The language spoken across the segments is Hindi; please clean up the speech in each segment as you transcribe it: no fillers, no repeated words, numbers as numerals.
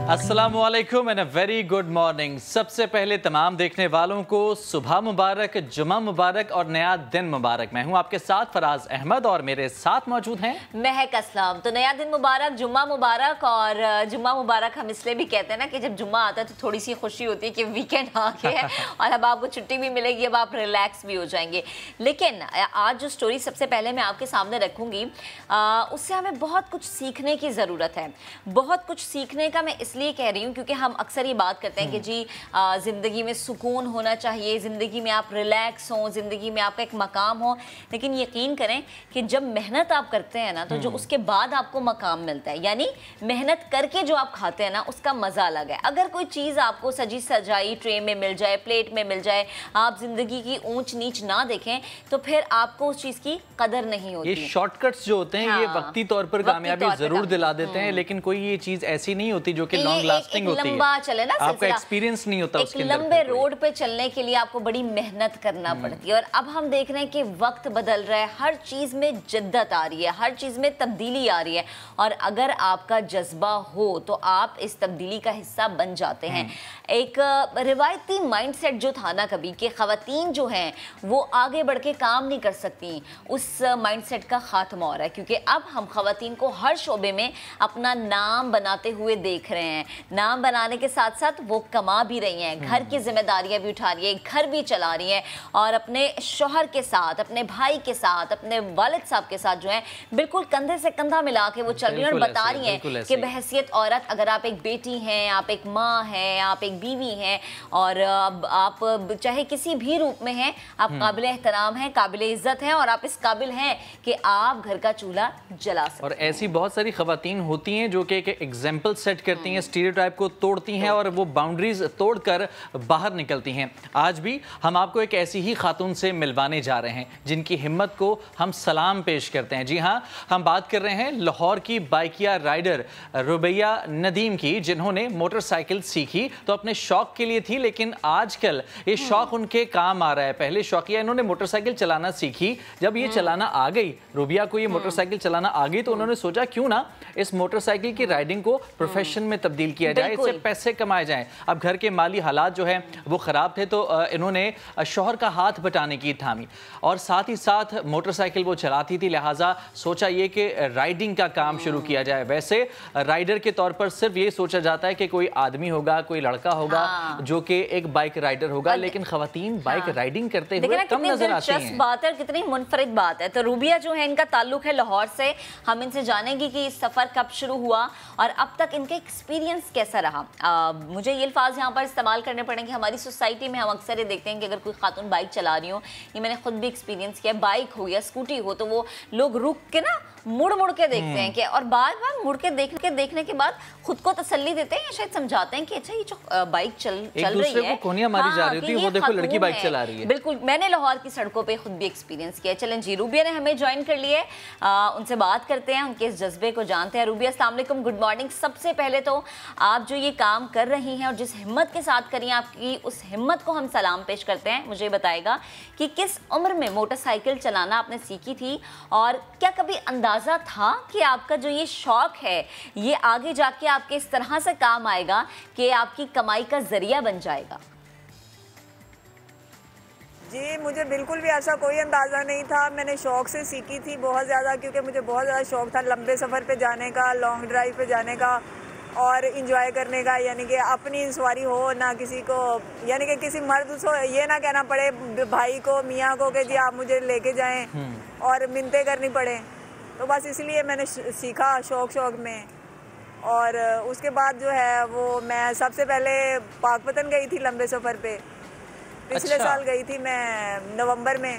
अस्सलामुअलैकुम and a very good morning. सबसे पहले तमाम देखने वालों को सुबह मुबारक, जुमा मुबारक और नया दिन मुबारक। मैं हूं आपके साथ फराज अहमद और मेरे साथ मौजूद हैं महक असलम। तो नया दिन मुबारक, जुम्मा मुबारक। और जुम्मा मुबारक हम इसलिए भी कहते हैं ना कि जब जुम्मा आता है तो थोड़ी सी खुशी होती है कि वीकेंड आ गया है और अब आपको छुट्टी भी मिलेगी, अब आप रिलैक्स भी हो जाएंगे। लेकिन आज जो स्टोरी सबसे पहले मैं आपके सामने रखूंगी उससे हमें बहुत कुछ सीखने की ज़रूरत है। बहुत कुछ सीखने का मैं इसलिए कह रही हूँ क्योंकि हम अक्सर ये बात करते हैं कि जी ज़िंदगी में सुकून होना चाहिए, ज़िंदगी में आप रिलैक्स हों, ज़िंदगी में आपका एक मकाम हो। लेकिन यकीन करें कि जब मेहनत आप करते हैं ना तो जो उसके बाद आपको मकाम मिलता है, यानी मेहनत करके जो आप खाते हैं ना उसका मज़ा अलग है। अगर कोई चीज़ आपको सजी सजाई ट्रे में मिल जाए, प्लेट में मिल जाए, आप ज़िंदगी की ऊंच नीच ना देखें तो फिर आपको उस चीज़ की कदर नहीं होती। ये शॉर्टकट्स जो होते हैं ये वक्ती तौर पर कामयाबी जरूर दिला देते हैं, लेकिन कोई ये चीज़ ऐसी नहीं होती जो कि लॉन्ग लास्टिंग होती है। लंबा चले ना, आपका एक्सपीरियंस नहीं होता उसके अंदर। लंबे रोड पे चलने के लिए आपको बड़ी मेहनत करना पड़ती है। और अब हम देख रहे हैं कि वक्त बदल रहा है, हर चीज़ में जिद्दत आ रही है, हर चीज़ में तब्दीली आ रही है। और अगर आपका जज्बा हो तो आप इस तब्दीली का हिस्सा बन जाते हैं। एक रिवायती माइंडसेट जो था ना कभी कि ख़वातीन जो हैं वो आगे बढ़ के काम नहीं कर सकती, उस माइंडसेट का ख़ात्मा हो रहा है। क्योंकि अब हम ख़वातीन को हर शोबे में अपना नाम बनाते हुए देख रहे हैं। नाम बनाने के साथ साथ वो कमा भी रही हैं, घर की जिम्मेदारियां भी उठा रही है, घर भी चला रही हैं और अपने शौहर के साथ, अपने भाई के साथ, अपने वालिद साहब के साथ जो है बिल्कुल कंधे से कंधा मिला के वो चल रही हैं और बता रही हैं कि बहैसियत औरत अगर आप एक बेटी हैं, आप एक माँ हैं, आप एक बीवी हैं और आप चाहे किसी भी रूप में हैं, आप काबिल एहतराम हैं, काबिल इज्जत हैं और आप इस काबिल हैं कि आप घर का चूल्हा जला सकते हैं। और ऐसी बहुत सारी खवातीन होती हैं जो कि एक एग्जाम्पल सेट करती हैं, स्टीरियोटाइप को तोड़ती हैं और वो बाउंड्रीज तोड़कर बाहर निकलती हैं। आज भी हम आपको एक ऐसी ही खातून से मिलवाने जा रहे हैं जिनकी हिम्मत को हम सलाम पेश करते हैं। जी हाँ, हम बात कर रहे हैं लाहौर की बाइकिया राइडर रुबैया नदीम की, जिन्होंने मोटरसाइकिल सीखी तो अपने शौक के लिए थी, लेकिन आजकल ये शौक उनके काम आ रहा है। पहले शौकिया इन्होंने मोटरसाइकिल चलाना सीखी, जब ये चलाना आ गई, रुबैया को ये मोटरसाइकिल चलाना आ गई, तो उन्होंने सोचा क्यों ना इस मोटरसाइकिल की राइडिंग को प्रोफेशन में तब्दील किया जाए, इससे पैसे कमाए जाएं। अब घर के माली हालात जो है वो ख़राब थे तो इन्होंने शौहर का हाथ बटाने की थामी और साथ ही साथ मोटरसाइकिल वो चलाती थी, लिहाजा सोचा ये कि राइडिंग का काम शुरू किया जाए। वैसे राइडर के तौर पर सिर्फ ये सोचा जाता है कि कोई आदमी होगा, कोई लड़का होगा जो कि एक बाइक राइडर होगा, लेकिन खवातीन बाइक राइडिंग करते हुए कम नजर आती हैं। बात है, कितनी मुनफरिद बात है। तो रुबैया जो है इनका ताल्लुक है लाहौर से। हम इनसे जानेंगे कि सफ़र कब शुरू हुआ और अब तक इनका एक्सपीरियंस कैसा रहा। मुझे ये अल्फाज यहाँ पर इस्तेमाल करने पड़ेंगे। हमारी सोसाइटी में हम अक्सर ये देखते हैं कि अगर कोई खातून बाइक चला रही हो, ये मैंने खुद भी एक्सपीरियंस किया, बाइक हो या स्कूटी हो, तो वो लोग रुक के ना मुड़ मुड़ के देखते हैं कि, और बार बार मुड़ के देखने के बाद खुद को तसल्ली देते हैं या शायद समझाते हैं कि अच्छा ये जो बाइक चल रही है, कोनियां मारी जा रही होती है, वो देखो लड़की बाइक चला रही है। बिल्कुल, मैंने लाहौर की सड़कों पे खुद भी एक्सपीरियंस किया। चलें जी, रुबैया ने हमें ज्वाइन कर लिया है, उनसे बात करते हैं, उनके इस जज्बे को जानते हैं। रुबैया अस्सलाम वालेकुम, गुड मॉर्निंग। सबसे पहले तो आप जो ये काम कर रही हैं और जिस हिम्मत के साथ करिए, आपकी उस हिम्मत को हम सलाम पेश करते हैं। मुझे बताएगा कि किस उम्र में मोटरसाइकिल चलाना आपने सीखी थी और क्या कभी अंदाज़ा था कि आपका जो ये शौक है ये आगे जाके आपके इस तरह से काम आएगा कि आपकी कमाई का जरिया बन जाएगा? जी, मुझे बिल्कुल भी ऐसा कोई अंदाज़ा नहीं था। मैंने शौक़ से सीखी थी बहुत ज़्यादा, क्योंकि मुझे बहुत ज़्यादा शौक़ था लंबे सफ़र पे जाने का, लॉन्ग ड्राइव पे जाने का और इंजॉय करने का। यानी कि अपनी सवारी हो ना, किसी को यानी कि किसी मर्द को ये ना कहना पड़े भाई को, मियाँ को कि जी आप मुझे लेके जाएं और मिन्नतें करनी पड़े। तो बस इसलिए मैंने सीखा शौक़ में। और उसके बाद जो है वो मैं सबसे पहले पाकपतन गई थी लंबे सफ़र पे। पिछले साल गई थी मैं नवंबर में,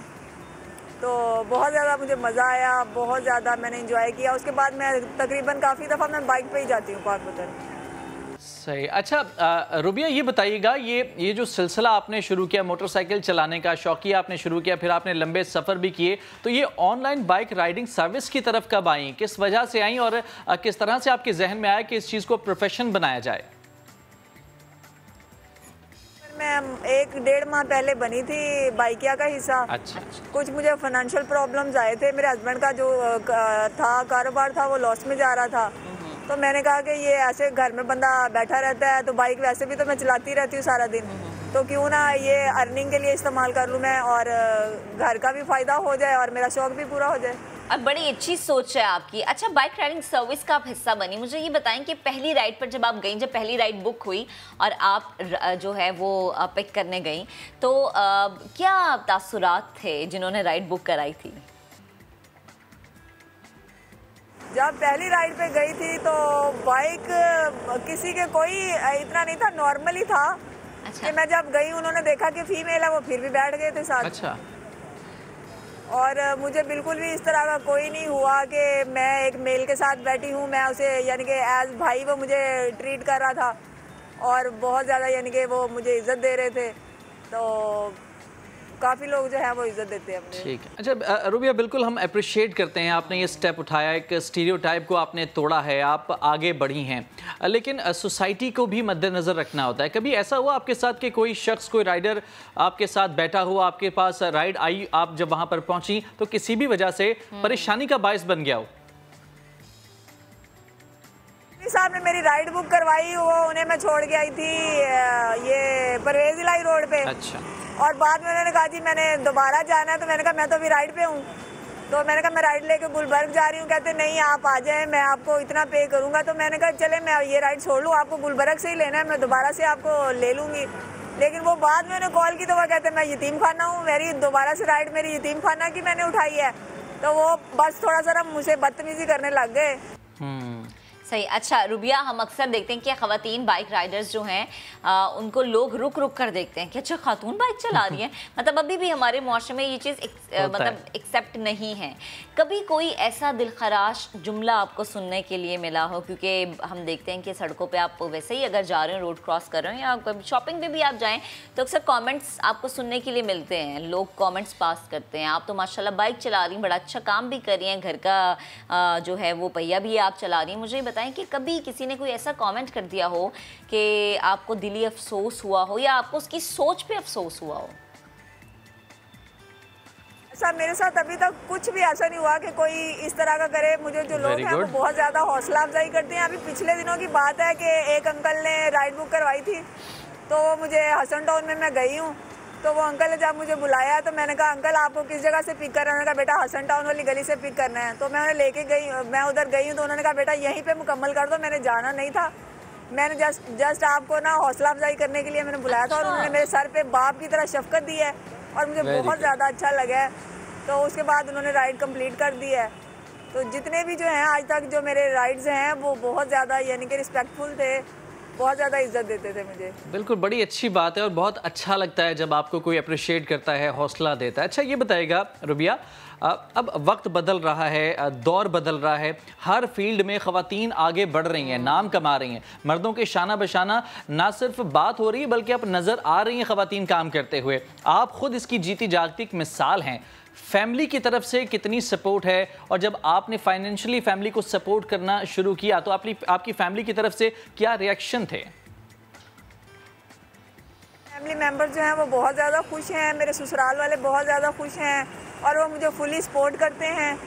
तो बहुत ज़्यादा मुझे मज़ा आया, बहुत ज़्यादा मैंने एंजॉय किया। उसके बाद मैं तकरीबन काफ़ी दफ़ा मैं बाइक पे ही जाती हूँ पाकपतन। सही। अच्छा रुबैया, ये बताइएगा, ये जो सिलसिला आपने शुरू किया मोटरसाइकिल चलाने का, शौकिया आपने शुरू किया, फिर आपने लंबे सफ़र भी किए, तो ये ऑनलाइन बाइक राइडिंग सर्विस की तरफ कब आई, किस वजह से आई और किस तरह से आपके जहन में आया कि इस चीज़ को प्रोफेशन बनाया जाए? मैं 1-1.5 माह पहले बनी थी बाइकिया का हिस्सा। अच्छा। कुछ मुझे फाइनेंशियल प्रॉब्लम्स आए थे, मेरे हस्बैंड का जो था कारोबार था वो लॉस में जा रहा था, तो मैंने कहा कि ये ऐसे घर में बंदा बैठा रहता है तो बाइक वैसे भी तो मैं चलाती रहती हूँ सारा दिन, तो क्यों ना ये अर्निंग के लिए इस्तेमाल कर लूँ मैं, और घर का भी फ़ायदा हो जाए और मेरा शौक़ भी पूरा हो जाए। और बड़ी अच्छी सोच है आपकी। अच्छा, बाइक राइडिंग सर्विस का आप हिस्सा बनी, मुझे ये बताएं कि पहली राइड पर जब आप गई, जब पहली राइड बुक हुई और आप जो है वो पिक करने गई, तो क्या तासुरात थे जिन्होंने राइड बुक कराई थी? जब पहली राइड पे गई थी तो बाइक किसी के कोई इतना नहीं था, नॉर्मल ही था। अच्छा। कि मैं जब गई उन्होंने देखा कि फीमेल है, वो फिर भी बैठ गए थे साथ। अच्छा। और मुझे बिल्कुल भी इस तरह का कोई नहीं हुआ कि मैं एक मेल के साथ बैठी हूँ, मैं उसे यानी कि एज भाई वो मुझे ट्रीट कर रहा था और बहुत ज़्यादा यानी कि वो मुझे इज़्ज़त दे रहे थे, तो काफ़ी लोग जो है वो इज़्ज़त देते हैं अपने। ठीक है। अच्छा रुबिया, बिल्कुल हम अप्रिशिएट करते हैं, आपने ये स्टेप उठाया, एक स्टीरियोटाइप को आपने तोड़ा है, आप आगे बढ़ी हैं, लेकिन सोसाइटी को भी मद्देनज़र रखना होता है। कभी ऐसा हुआ आपके साथ कि कोई शख्स, कोई राइडर आपके साथ बैठा हुआ, आपके पास राइड आई, आप जब वहाँ पर पहुँची तो किसी भी वजह से परेशानी का बायस बन गया हो? साहब ने मेरी राइड बुक करवाई, वो उन्हें मैं छोड़ के आई थी ये परवेज इलाही रोड पे। अच्छा। और बाद में उन्होंने कहा जी मैंने दोबारा जाना है, तो मैंने कहा मैं तो अभी राइड पे हूँ, तो मैंने कहा मैं राइड लेके गुलबर्ग जा रही हूँ। कहते नहीं आप आ जाएं, मैं आपको इतना पे करूँगा। तो मैंने कहा चले मैं ये राइड छोड़ लूँ, आपको गुलबर्ग से ही लेना है, मैं दोबारा से आपको ले लूँगी। लेकिन वो बाद में उन्हें कॉल की तो वो कहते मैं यतीम खाना हूँ, मेरी दोबारा से राइड मेरी यतीम खाना की मैंने उठाई है, तो वो बस थोड़ा सा मुझसे बदतमीजी करने लग गए। सही। अच्छा रुबिया, हम अक्सर देखते हैं कि ख़वातीन बाइक राइडर्स जो हैं उनको लोग रुक रुक कर देखते हैं कि अच्छा खातून बाइक चला रही है, मतलब अभी भी हमारे मुआशरे में ये चीज़ मतलब एक्सेप्ट नहीं है। कभी कोई ऐसा दिलखराश जुमला आपको सुनने के लिए मिला हो? क्योंकि हम देखते हैं कि सड़कों पे आप वैसे ही अगर जा रहे हो, रोड क्रॉस कर रहे हो या शॉपिंग पे भी आप जाएँ तो अक्सर कॉमेंट्स आपको सुनने के लिए मिलते हैं, लोग कॉमेंट्स पास करते हैं, आप तो माशाल्लाह बाइक चला रही हैं, बड़ा अच्छा काम भी कर रही हैं, घर का जो है वो पहिया भी आप चला रही हैं। मुझे बताएं कि कभी किसी ने कोई ऐसा कमेंट कर दिया हो कि आपको दिली अफसोस हुआ हो या आपको उसकी सोच पे अफसोस हुआ हो? ऐसा मेरे साथ अभी तक कुछ भी ऐसा नहीं हुआ कि कोई इस तरह का करे। मुझे जो लोग हैं वो बहुत ज़्यादा हौसला अफजाई करते हैं। अभी पिछले दिनों की बात है कि एक अंकल ने राइड बुक करवाई थी, तो मुझे हसन टाउन में मैं गई हूँ, तो वो अंकल ने जब मुझे बुलाया तो मैंने कहा अंकल आपको किस जगह से पिक करना है? उन्होंने कहा बेटा हसन टाउन वाली गली से पिक करना है। तो मैं उन्हें लेके गई, मैं उधर गई हूँ, तो उन्होंने कहा बेटा यहीं पे मुकम्मल कर दो, मैंने जाना नहीं था, मैंने जस्ट आपको ना हौसला अफजाई करने के लिए मैंने बुलाया था। और उन्होंने मेरे सर पे बाप की तरह शफकत दी है और मुझे बहुत ज़्यादा अच्छा लगा है। तो उसके बाद उन्होंने राइड कंप्लीट कर दी है। तो जितने भी जो हैं आज तक जो मेरे राइड्स हैं वो बहुत ज़्यादा यानी कि रिस्पेक्टफुल थे, बहुत ज़्यादा इज्जत देते थे मुझे। बिल्कुल, बड़ी अच्छी बात है और बहुत अच्छा लगता है जब आपको कोई अप्रिशिएट करता है, हौसला देता है। अच्छा ये बताइएगा रुबिया, अब वक्त बदल रहा है, दौर बदल रहा है, हर फील्ड में ख़वातीन आगे बढ़ रही हैं, नाम कमा रही हैं, मर्दों के शाना बशाना ना सिर्फ बात हो रही है बल्कि अब नज़र आ रही हैं ख़वातीन काम करते हुए। आप खुद इसकी जीती जागती एक मिसाल हैं। फैमिली की तरफ से कितनी सपोर्ट है, और जब आपने फाइनेंशियली फैमिली को सपोर्ट करना शुरू किया तो आपकी फैमिली की तरफ से क्या रिएक्शन थे? फैमिली मेंबर जो हैं वो बहुत ज़्यादा खुश हैं, मेरे ससुराल वाले बहुत ज़्यादा खुश हैं और वो मुझे फुली सपोर्ट करते हैं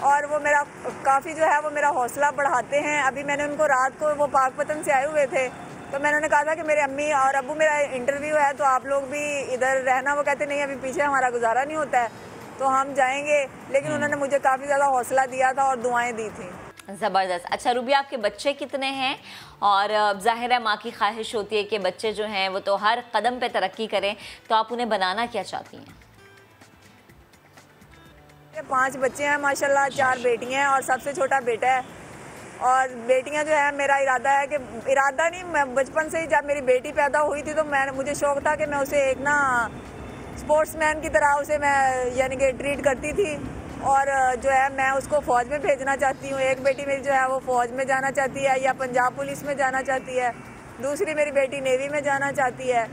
और वो मेरा काफ़ी जो है वो मेरा हौसला बढ़ाते हैं। अभी मैंने उनको रात को, वो पाकपतन से आए हुए थे, तो मैंने उन्हें कहा था कि मेरे अम्मी और अब्बू मेरा इंटरव्यू है तो आप लोग भी इधर रहना। वो कहते नहीं अभी पीछे हमारा गुजारा नहीं होता है तो हम जाएंगे, लेकिन उन्होंने मुझे काफ़ी ज़्यादा हौसला दिया था और दुआएं दी थी। ज़बरदस्त। अच्छा रुबिया, आपके बच्चे कितने हैं? और ज़ाहिर है माँ की ख्वाहिश होती है कि बच्चे जो हैं वो तो हर कदम पे तरक्की करें, तो आप उन्हें बनाना क्या चाहती हैं? 5 बच्चे हैं माशाल्लाह, 4 बेटियां हैं और सबसे छोटा बेटा है। और बेटियां जो है, मेरा इरादा है कि इरादा नहीं, मैं बचपन से ही जब मेरी बेटी पैदा हुई थी तो मुझे शौक़ था कि मैं उसे एक ना स्पोर्ट्समैन की तरह उसे मैं यानी कि ट्रीट करती थी और जो है मैं उसको फ़ौज में भेजना चाहती हूँ। एक बेटी मेरी जो है वो फ़ौज में जाना चाहती है या पंजाब पुलिस में जाना चाहती है, दूसरी मेरी बेटी नेवी में जाना चाहती है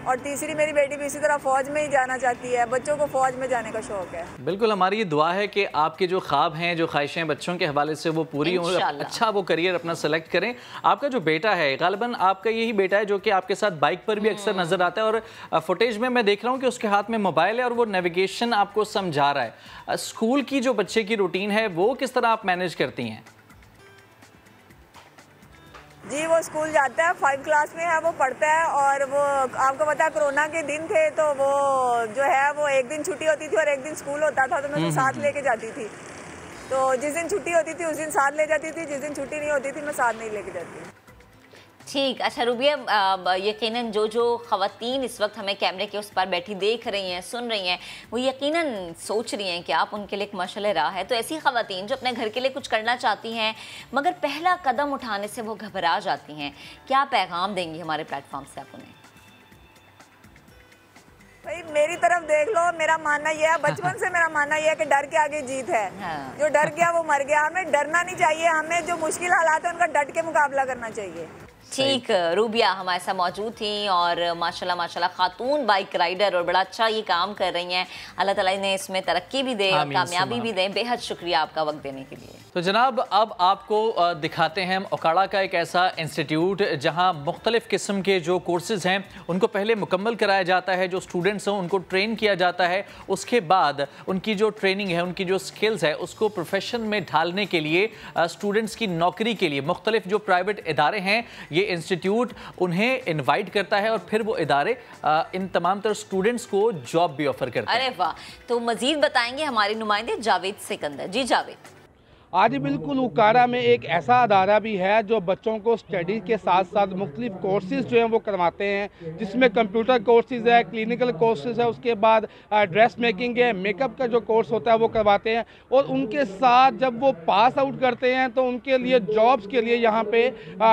और तीसरी मेरी बेटी भी इसी तरह फ़ौज में ही जाना चाहती है। बच्चों को फ़ौज में जाने का शौक़ है। बिल्कुल, हमारी ये दुआ है कि आपके जो ख्वाब हैं, जो ख्वाहिशें बच्चों के हवाले से वो पूरी हों, अच्छा वो करियर अपना सेलेक्ट करें। आपका जो बेटा है, गालिबन आपका यही बेटा है जो कि आपके साथ बाइक पर भी अक्सर नज़र आता है और फुटेज में मैं देख रहा हूँ कि उसके हाथ में मोबाइल है और वो नेविगेशन आपको समझा रहा है। स्कूल की जो बच्चे की रूटीन है वो किस तरह आप मैनेज करती हैं? जी वो स्कूल जाता है, 5 क्लास में है, वो पढ़ता है। और वो आपको पता है कोरोना के दिन थे तो वो जो है वो एक दिन छुट्टी होती थी और एक दिन स्कूल होता था, तो मैं तो साथ लेके जाती थी। तो जिस दिन छुट्टी होती थी उस दिन साथ ले जाती थी, जिस दिन छुट्टी नहीं होती थी मैं साथ नहीं लेके जाती। ठीक, अच्छा रूबिया, यकीनन जो ख़वातीन इस वक्त हमें कैमरे के उस पर बैठी देख रही हैं, सुन रही हैं, वो यकीनन सोच रही हैं कि आप उनके लिए एक मशाल राह है। तो ऐसी ख़वातीन जो अपने घर के लिए कुछ करना चाहती हैं मगर पहला कदम उठाने से वो घबरा जाती हैं, क्या पैगाम देंगी हमारे प्लेटफॉर्म से आप उन्हें? भाई मेरी तरफ देख लो, मेरा मानना यह है, बचपन से मेरा मानना यह है कि डर के आगे जीत है। हाँ। जो डर गया वो मर गया। हमें डरना नहीं चाहिए, हमें जो मुश्किल हालात है उनका डट के मुकाबला करना चाहिए। ठीक, रूबिया हमारे साथ मौजूद थी और माशाल्लाह खातून बाइक राइडर और बड़ा अच्छा ये काम कर रही हैं। अल्लाह ताला ने इसमें तरक्की भी दे और कामयाबी भी दे। बेहद शुक्रिया आपका वक्त देने के लिए। तो जनाब अब आपको दिखाते हैं ओकाड़ा का एक ऐसा इंस्टीट्यूट जहां मुख्तलिफ किस्म के जो कोर्सेज हैं उनको पहले मुकम्मल कराया जाता है, जो स्टूडेंट्स हैं उनको ट्रेन किया जाता है, उसके बाद उनकी जो ट्रेनिंग है, उनकी जो स्किल्स है उसको प्रोफेशन में ढालने के लिए स्टूडेंट्स की नौकरी के लिए मुख्तलिफ जो प्राइवेट इदारे हैं ये इंस्टीट्यूट उन्हें इनवाइट करता है और फिर वो इदारे इन तमाम तरह स्टूडेंट्स को जॉब भी ऑफर करते हैं। अरे वाह, तो मजीद बताएंगे हमारे नुमाइंदे जावेद सिकंदर। जी जावेद। आज बिल्कुल ओकाड़ा में एक ऐसा अदारा भी है जो बच्चों को स्टडी के साथ साथ मुख्तलिफ कोर्सेज जो हैं वो करवाते हैं, जिसमें कंप्यूटर कोर्सेज है, क्लिनिकल कोर्सेज है, उसके बाद ड्रेस मेकिंग है, मेकअप का जो कोर्स होता है वो करवाते हैं। और उनके साथ जब वो पास आउट करते हैं तो उनके लिए जॉब्स के लिए यहाँ पे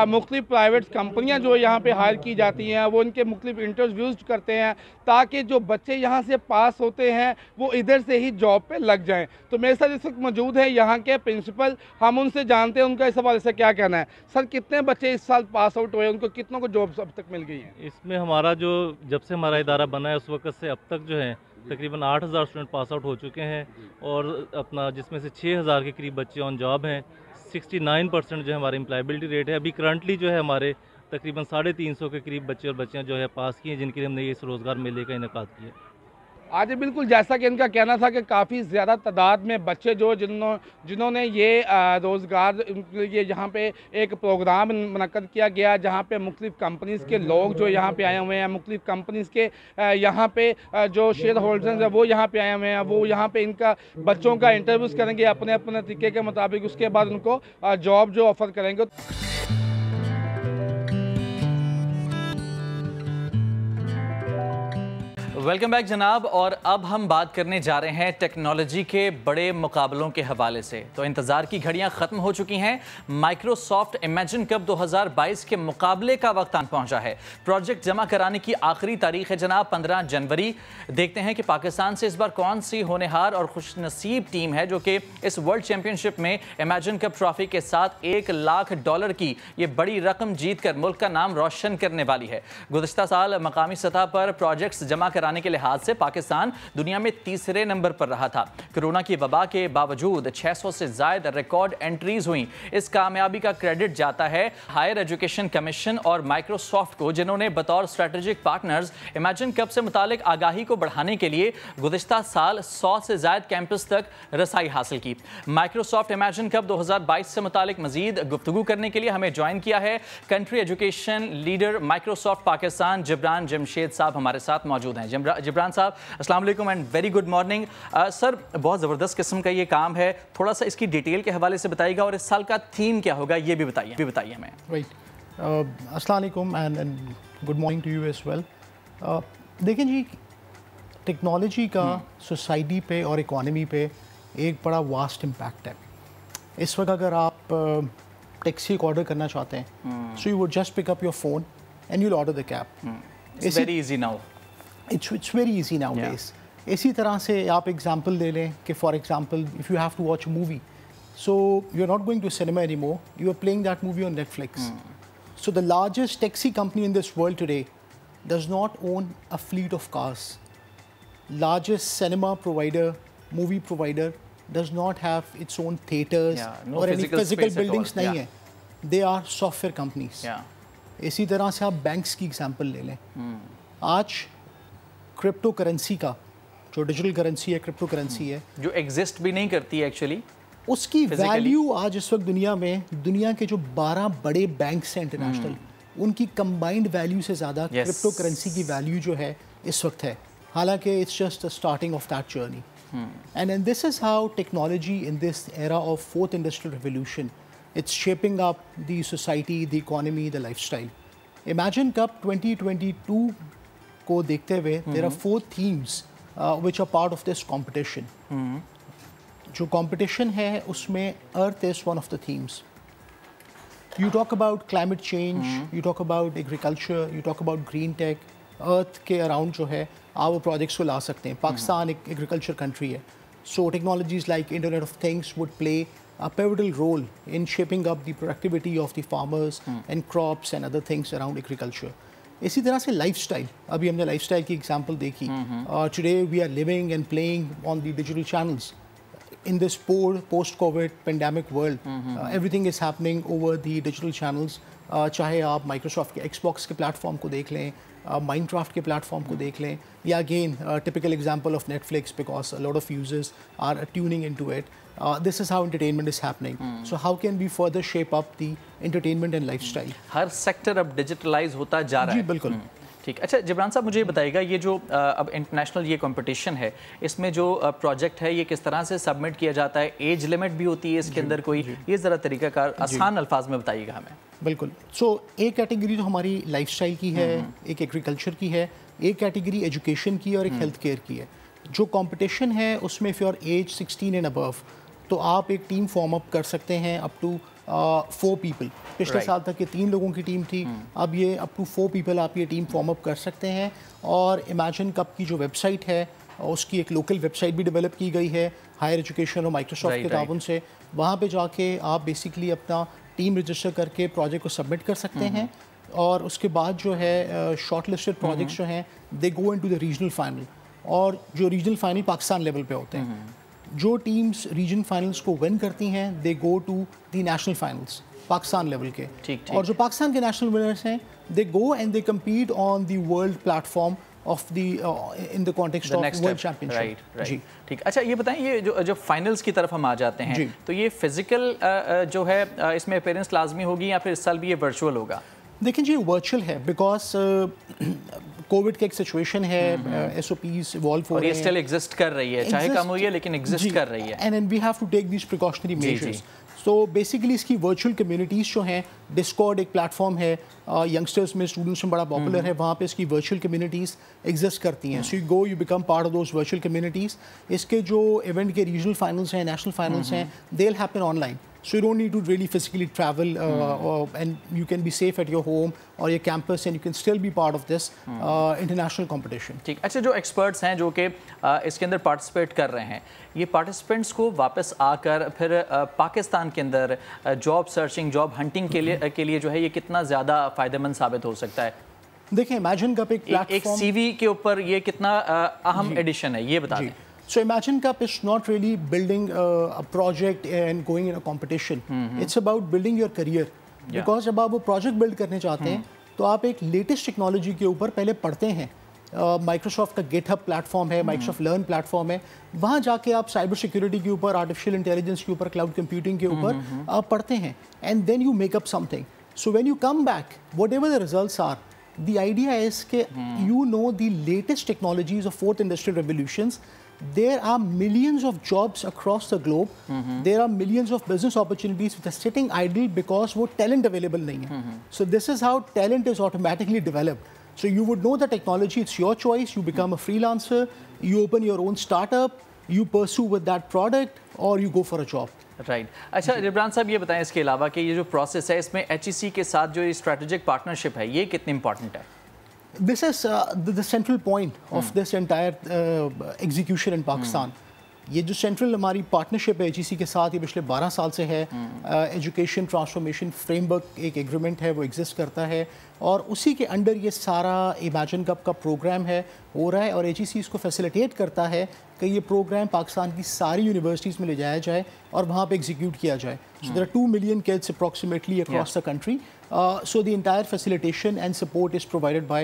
मुख्तलिफ प्राइवेट कंपनियाँ जो यहाँ पे हायर की जाती हैं, वो उनके मुख्तलिफ इंटरव्यूज़ करते हैं ताकि जो बच्चे यहाँ से पास होते हैं वो इधर से ही जॉब पे लग जाएं। तो मेरे साथ इस वक्त मौजूद है यहाँ के प्रिंसिपल, हम उनसे जानते हैं उनका इस हवाले से क्या कहना है। सर, कितने बच्चे इस साल पास आउट हुए, उनको कितनों को जॉब्स अब तक मिल गई हैं? इसमें हमारा जो जब से हमारा इदारा बना है उस वक्त से अब तक जो है तकरीबन 8000 स्टूडेंट पास आउट हो चुके हैं और अपना जिसमें से 6000 के करीब बच्चे ऑन जॉब हैं। 69% जो है हमारी एम्प्लॉयबिलिटी रेट है। अभी करंटली जो है हमारे तकरीबन 350 के करीब बच्चे और बच्चियाँ जो है पास किए, जिनके लिए हमने इस रोज़गार मेले का इनेकाद किया। आज बिल्कुल जैसा कि इनका कहना था कि काफ़ी ज़्यादा तादाद में बच्चे जो जिन्होंने ये रोज़गार ये यहाँ पे एक प्रोग्राम मुनक्कद किया गया जहाँ पे मुख्तलिफ कंपनीज़ के लोग जो यहाँ पे आए हुए हैं, मुख्तलिफ कंपनीज़ के यहाँ पे जो शेयर होल्डर्स हैं वो यहाँ पे आए हुए हैं, वो यहाँ पे इनका बच्चों का इंटरव्यूज़ करेंगे अपने अपने तरीके के मुताबिक, उसके बाद उनको जॉब जो ऑफ़र करेंगे। वेलकम बैक जनाब, और अब हम बात करने जा रहे हैं टेक्नोलॉजी के बड़े मुकाबलों के हवाले से। तो इंतज़ार की घड़ियां ख़त्म हो चुकी हैं। माइक्रोसॉफ्ट इमेजिन कप 2022 के मुकाबले का वक्त आन पहुंचा है। प्रोजेक्ट जमा कराने की आखिरी तारीख है जनाब 15 जनवरी। देखते हैं कि पाकिस्तान से इस बार कौन सी होनहार और खुशनसीब टीम है जो कि इस वर्ल्ड चैंपियनशिप में इमेजिन कप ट्रॉफी के साथ $1 लाख की ये बड़ी रकम जीत कर मुल्क का नाम रोशन करने वाली है। गुज़िश्ता साल मकामी सतह पर प्रोजेक्ट्स जमा कराने के लिहाज से पाकिस्तान दुनिया में तीसरे नंबर पर रहा था। कोरोना की वबा के बावजूद 600 से ज्यादा रिकॉर्ड एंट्रीज हुई। इस कामयाबी का क्रेडिट जाता है हायर एजुकेशन कमीशन और माइक्रोसॉफ्ट को, जिन्होंने बतौर स्ट्रेटेजिक पार्टनर्स इमेजिन कप से मुतालिक आगाही को बढ़ाने के लिए गुज़िश्ता साल 100 से ज्यादा कैंपस तक रसाई हासिल की। माइक्रोसॉफ्ट इमेजिन कप 2022 से मुतालिक मजीद गुफ्तगू करने के लिए हमें ज्वाइन किया है country education leader Microsoft Pakistan Jibran Jamshed साहब हमारे साथ मौजूद हैं। जिब्रान साहब, अस्सलाम वालेकुम and very good morning. Sir, बहुत ज़बरदस्त किस्म का ये काम है, थोड़ा सा इसकी डिटेल के हवाले से बताइएगा और इस साल का थीम क्या होगा ये भी बताइए हमें। राइट, अस्सलाम वालेकुम and good morning to you as well. देखें जी, टेक्नोलॉजी का सोसाइटी पे और इकॉनमी पे एक बड़ा वास्ट इम्पैक्ट है। इस वक्त अगर आप टैक्सी ऑर्डर करना चाहते हैं, so you would just pick up your phone and you will order the cab. It's very easy now. It's very easy nowadays. इसी तरह से आप एग्जांपल ले लें कि for example if you have to watch a movie, so you are not going to cinema anymore, you are playing that movie on Netflix. So the largest taxi company in this world today does not own a fleet of cars. Largest cinema provider, movie provider does not have its own theaters or any physical buildings नहीं है. They are software companies. इसी तरह से आप बैंक्स की एग्जांपल ले लें. आज क्रिप्टो करेंसी का जो डिजिटल करेंसी है, क्रिप्टो करेंसी है जो एग्जिस्ट भी नहीं करती है एक्चुअली, उसकी वैल्यू आज इस वक्त दुनिया में, दुनिया के जो 12 बड़े बैंक्स हैं इंटरनेशनल, उनकी कंबाइंड वैल्यू से ज़्यादा क्रिप्टो करेंसी की वैल्यू जो है इस वक्त है, हालांकि it's just the starting of that journey. And this is how technology in this era of fourth industrial revolution, it's shaping up the society, the economy, the lifestyle. Imagine Cup 2022 को देखते हुए, there are 4 themes which are part of this competition. जो competition है उसमें Earth is one of the themes. You talk about climate change, you talk about agriculture, you talk about green tech. Earth के around जो है आप वो projects को ला सकते हैं. पाकिस्तान एक agriculture country है, so technologies like Internet of Things would play a pivotal role in shaping up the productivity of the farmers and crops and other things around agriculture. इसी तरह से lifestyle, अभी हमने lifestyle की example देखी. Today we are living and playing on the digital channels. In this post-COVID pandemic world, everything is happening over the digital channels. चाहे आप Microsoft के Xbox के platform को देख लें, Minecraft के platform को देख लें, या again typical example of Netflix because a lot of users are tuning into it. This is how entertainment is happening. So how can we further shape up the entertainment and lifestyle? Her sector अब डिजिटलाइज होता जा रहा है. जी बिल्कुल. ठीक. अच्छा जिब्रान साहब, मुझे ये बताइएगा, ये जो अब इंटरनेशनल ये कंपटीशन है, इसमें जो प्रोजेक्ट है ये किस तरह से सबमिट किया जाता है? एज लिमिट भी होती है इसके अंदर कोई? ये ज़रा तरीकाकार आसान अल्फाज में बताइएगा हमें. बिल्कुल. सो एक कैटेगरी तो हमारी लाइफस्टाइल की है, एक एग्रीकल्चर की है, एक कैटेगरी एजुकेशन की और एक हेल्थ केयर की है. जो कंपटीशन है उसमें if your age 16 and above, तो आप एक टीम फॉर्म अप कर सकते हैं अप टू 4 पीपल. पिछले साल तक ये 3 लोगों की टीम थी, अब ये अप टू 4 पीपल आप ये टीम फॉर्म अप कर सकते हैं. और इमेजिन कप की जो वेबसाइट है उसकी एक लोकल वेबसाइट भी डेवलप की गई है हायर एजुकेशन और माइक्रोसॉफ्ट के ताउन से. वहाँ पे जाके आप बेसिकली अपना टीम रजिस्टर करके प्रोजेक्ट को सबमिट कर सकते हैं, और उसके बाद जो है शॉर्ट लिस्टेड प्रोजेक्ट्स जो हैं they go into the regional final. और जो रीजनल फाइनल पाकिस्तान लेवल पे होते हैं, जो टीम्स रीजन फाइनल्स को विन करती हैं they go to the national finals Pakistan level के. और जो पाकिस्तान के नेशनल विनर्स हैं they go and they compete on the world platform of the in the context of world championship. जी ठीक. अच्छा ये बताएं, ये जो फाइनल्स की तरफ हम आ जाते हैं, तो ये फिजिकल जो है इसमें अपीयरेंस लाजमी होगी या फिर इस साल भी ये वर्चुअल होगा? देखिए जी वर्चुअल है बिकॉज कोविड का एक सिचुएशन है, SOPs इवॉल्व हो रहे हैं, ये स्टिल एग्जिस्ट कर रही है, चाहे कम हुई है लेकिन एग्जिस्ट कर रही है. And we have to take these precautionary measures. So basically इसकी वर्चुअल कम्युनिटीज़ जो हैं, डिस्कॉर्ड एक प्लेटफॉर्म है, यंगस्टर्स में स्टूडेंट्स में बड़ा पॉपुलर है, वहाँ पे इसकी वर्चुअल कम्युनिटीज़ एग्जिस्ट करती हैं. So you go, you become part of those virtual communities. इसके जो इवेंट के रीजनल फाइनल्स हैं, नेशनल फाइनल्स हैं, they will happen online. So you don't need to really physically travel, and you can be safe at your home or your campus, and you can still be part of this international competition. ठीक. अच्छा जो एक्सपर्ट्स हैं जो कि इसके अंदर पार्टिसिपेट कर रहे हैं, ये पार्टिसिपेंट्स को वापस आकर फिर पाकिस्तान के अंदर जॉब सर्चिंग, जॉब हंटिंग के लिए जो है ये कितना ज़्यादा फ़ायदेमंद साबित हो सकता है? देखिए इमेजिन कप एक प्लेटफॉर्म, एक CV के ऊपर ये कितना अहम एडिशन है, ये बता दें. So Imagine Cup is not really building a project and going in a competition. It's about building your career. Because जब आप वो project build करने चाहते हैं तो आप एक latest technology के ऊपर पहले पढ़ते हैं. Microsoft का GitHub प्लेटफॉर्म है, Microsoft Learn प्लेटफॉर्म है, वहाँ जाके आप साइबर सिक्योरिटी के ऊपर, आर्टिफिशियल इंटेलिजेंस के ऊपर, क्लाउड कंप्यूटिंग के ऊपर आप पढ़ते हैं. And then you make up something. So when you come back, whatever the results are, the idea is that you know the latest technologies of fourth industrial revolutions. There are millions of jobs across the globe. There are millions of business opportunities which are sitting idle because वो talent available नहीं है. So this is how talent is automatically developed. So you would know the technology, it's your choice. You become a freelancer, you open your own startup, you pursue with that product, or you go for a job. Right. अच्छा जिब्रान साहब ये बताएं इसके अलावा कि ये जो प्रोसेस है इसमें HEC के साथ जो स्ट्रेटेजिक पार्टनरशिप है ये कितनी इंपॉर्टेंट है? This is the central point of this entire execution in Pakistan. ये जो सेंट्रल हमारी पार्टनरशिप है HEC के साथ, ये पिछले 12 साल से है. एजुकेशन ट्रांसफॉर्मेशन फ्रेमवर्क एक एग्रीमेंट है, वो एग्जिस्ट करता है, और उसी के अंडर ये सारा इमेजिन कप का प्रोग्राम है हो रहा है और AGC इसको फैसिलिटेट करता है कि ये प्रोग्राम पाकिस्तान की सारी यूनिवर्सिटीज़ में ले जाया जाए और वहाँ पे एग्जीक्यूट किया जाए. So there are 2 million kids approximately across the country. So the entire facilitation and support is provided by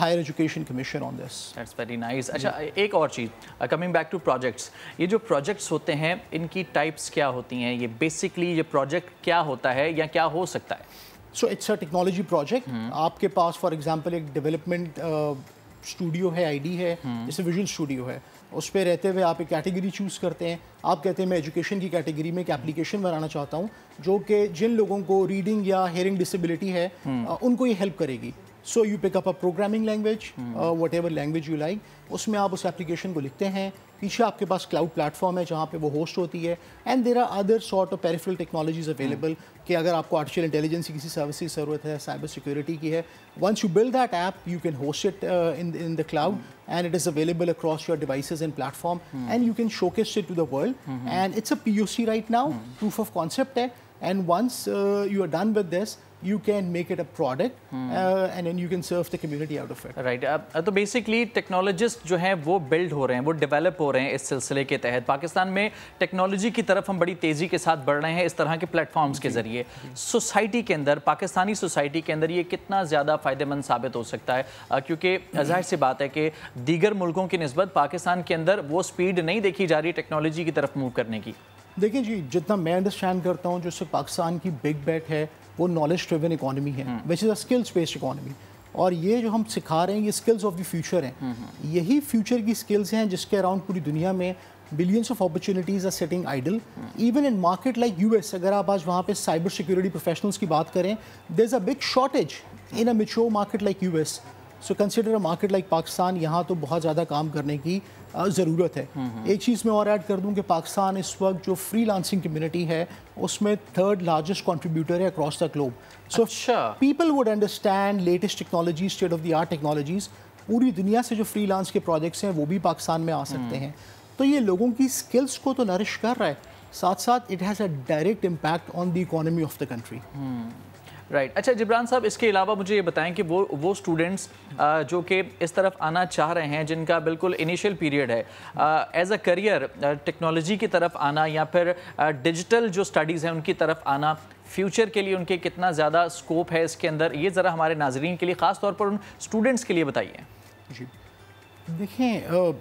Higher Education Commission on this. That's very nice. अच्छा, एक और चीज़, कमिंग बैक टू प्रोजेक्ट्स, ये जो प्रोजेक्ट्स होते हैं इनकी टाइप्स क्या होती हैं? ये बेसिकली ये प्रोजेक्ट क्या होता है या क्या हो सकता है? So it's a technology project. आपके पास फॉर एग्जांपल एक डेवलपमेंट स्टूडियो है, आईडी है, जैसे विजुअल स्टूडियो है, उस पर रहते हुए आप एक कैटेगरी चूज़ करते हैं. आप कहते हैं मैं एजुकेशन की कैटेगरी में एक एप्लीकेशन बनाना चाहता हूँ जो कि जिन लोगों को रीडिंग या हेयरिंग डिसेबिलिटी है उनको ये हेल्प करेगी. So you pick up a programming language, whatever language you like, उसमें आप उस एप्लीकेशन को लिखते हैं. पीछे आपके पास क्लाउड प्लेटफॉर्म है जहाँ पे वो होस्ट होती है. And there are other sort of peripheral technologies available कि अगर आपको आर्टिफिशियल इंटेलिजेंस की किसी सर्विस की ज़रूरत है, साइबर सिक्योरिटी की है, once you build that app you can host it in the cloud and it is available across your devices and platform and you can showcase it to the world and it's a POC right now, proof of concept hai, and once you are done with this you can make it a product and then you can serve the community out of it. Right. तो बेसिकली टेक्नोलॉजिस्ट जो हैं वो बिल्ड हो रहे हैं, वो डेवलप हो रहे हैं इस सिलसिले के तहत. पाकिस्तान में टेक्नोलॉजी की तरफ हम बड़ी तेज़ी के साथ बढ़ रहे हैं इस तरह के प्लेटफॉर्म्स के ज़रिए. सोसाइटी के अंदर, पाकिस्तानी सोसाइटी के अंदर ये कितना ज़्यादा फ़ायदेमंद साबित हो सकता है? क्योंकि जाहिर सी बात है कि दीगर मुल्कों की निस्बत पाकिस्तान के अंदर वो स्पीड नहीं देखी जा रही टेक्नोलॉजी की तरफ मूव करने की. देखिए जी, जितना मैं अंडरस्टैंड करता हूँ, जो पाकिस्तान की बिग बेट है वो नॉलेज ड्रिवन इकोनॉमी है, which is a skills based economy. और ये जो हम सिखा रहे हैं ये स्किल्स ऑफ द फ्यूचर हैं. यही फ्यूचर की स्किल्स हैं जिसके अराउंड पूरी दुनिया में billions of opportunities are sitting idle. Even in market like US, अगर आप आज वहाँ पे साइबर सिक्योरिटी प्रोफेशनल्स की बात करें, there is a big shortage in a mature market like US. So consider a market like Pakistan, यहाँ तो बहुत ज़्यादा काम करने की ज़रूरत है. एक चीज़ मैं और ऐड कर दूँ कि पाकिस्तान इस वक्त जो फ्रीलांसिंग कम्युनिटी है उसमें 3rd लार्जेस्ट कंट्रीब्यूटर है across the globe. So people would understand latest technology, state of the art technologies. पूरी दुनिया से जो फ्रीलांस के प्रोजेक्ट्स हैं वो भी पाकिस्तान में आ सकते हैं. तो ये लोगों की स्किल्स को तो नरिश कर रहा है, साथ साथ it has a direct impact on the economy of the country. Right. अच्छा जिब्रान साहब, इसके अलावा मुझे ये बताएं कि वो स्टूडेंट्स जो कि इस तरफ आना चाह रहे हैं, जिनका बिल्कुल इनिशियल पीरियड है एज अ करियर टेक्नोलॉजी की तरफ आना या फिर डिजिटल जो स्टडीज़ हैं उनकी तरफ आना, फ्यूचर के लिए उनके कितना ज़्यादा स्कोप है इसके अंदर, ये ज़रा हमारे नाजरीन के लिए, ख़ास तौर पर उन स्टूडेंट्स के लिए बताइए. जी देखें,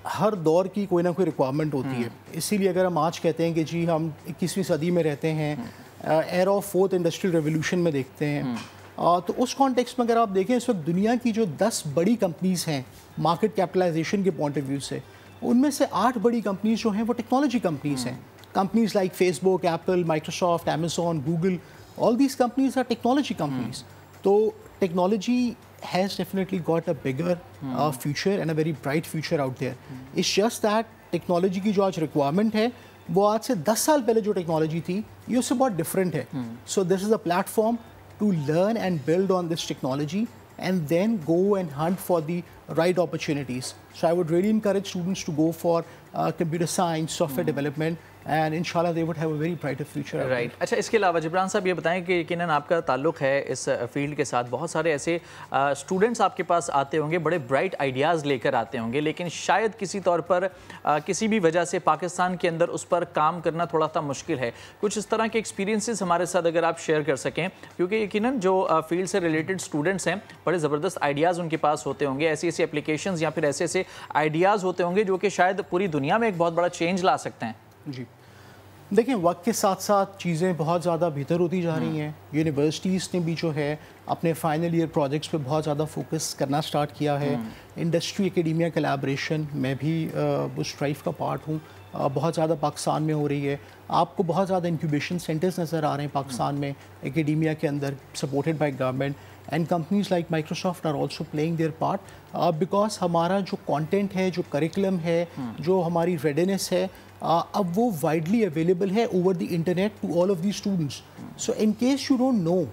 हर दौर की कोई ना कोई रिक्वायरमेंट होती है. इसीलिए अगर हम आज कहते हैं कि जी हम 21वीं सदी में रहते हैं, era of 4th industrial revolution में देखते हैं, तो उस कॉन्टेक्स्ट में अगर आप देखें इस वक्त दुनिया की जो 10 बड़ी कंपनीज़ हैं मार्केट कैपिटलाइजेशन के पॉइंट ऑफ व्यू से, उनमें से 8 बड़ी कंपनीज़ जो हैं वो टेक्नोलॉजी कंपनीज़ हैं. Companies like Facebook, Apple, Microsoft, Amazon, Google, all these companies are technology companies. तो technology has definitely got a bigger future and a very bright future out there. It's just that technology की जो आज रिक्वायरमेंट है वो आज से 10 साल पहले जो टेक्नोलॉजी थी ये उससे बहुत डिफरेंट है. So this is a platform to learn and build on this technology and then go and hunt for the right opportunities. So I would really encourage students to go for computer science, software development, and inshallah they would have a very brighter future. Right. अच्छा, इसके अलावा जिब्रान साहब ये बताएं कि यकीनन आपका ताल्लुक़ है इस फील्ड के साथ, बहुत सारे ऐसे स्टूडेंट्स आपके पास आते होंगे, बड़े ब्राइट आइडियाज़ लेकर आते होंगे, लेकिन शायद किसी तौर पर किसी भी वजह से पाकिस्तान के अंदर उस पर काम करना थोड़ा सा मुश्किल है. कुछ इस तरह के एक्सपीरियंसेस हमारे साथ अगर आप शेयर कर सकें, क्योंकि यकीनन जो फील्ड से रिलेटेड स्टूडेंट्स हैं बड़े ज़बरदस्त आइडियाज़ उनके पास होते होंगे, ऐसी ऐसी एप्लीकेशंस या फिर ऐसे ऐसे आइडियाज़ होते होंगे जो कि शायद पूरी दुनिया में एक बहुत बड़ा चेंज ला सकते हैं. जी देखें, वक्त के साथ साथ चीज़ें बहुत ज़्यादा बेहतर होती जा रही हैं. यूनिवर्सिटीज़ ने भी जो है अपने फाइनल ईयर प्रोजेक्ट्स पे बहुत ज़्यादा फोकस करना स्टार्ट किया है. इंडस्ट्री एकेडेमिया कोलैबोरेशन में भी उस ड्राइव का पार्ट हूँ, बहुत ज़्यादा पाकिस्तान में हो रही है. आपको बहुत ज़्यादा इंक्यूबेशन सेंटर्स नज़र आ रहे हैं पाकिस्तान में एकेडेमिया के अंदर, supported by government. And companies like Microsoft are also playing their part, because हमारा जो कंटेंट है, जो करिकुलम है, जो हमारी रेडीनेस है, अब वो वाइडली अवेलेबल है over the internet to all of the students. So in case you don't know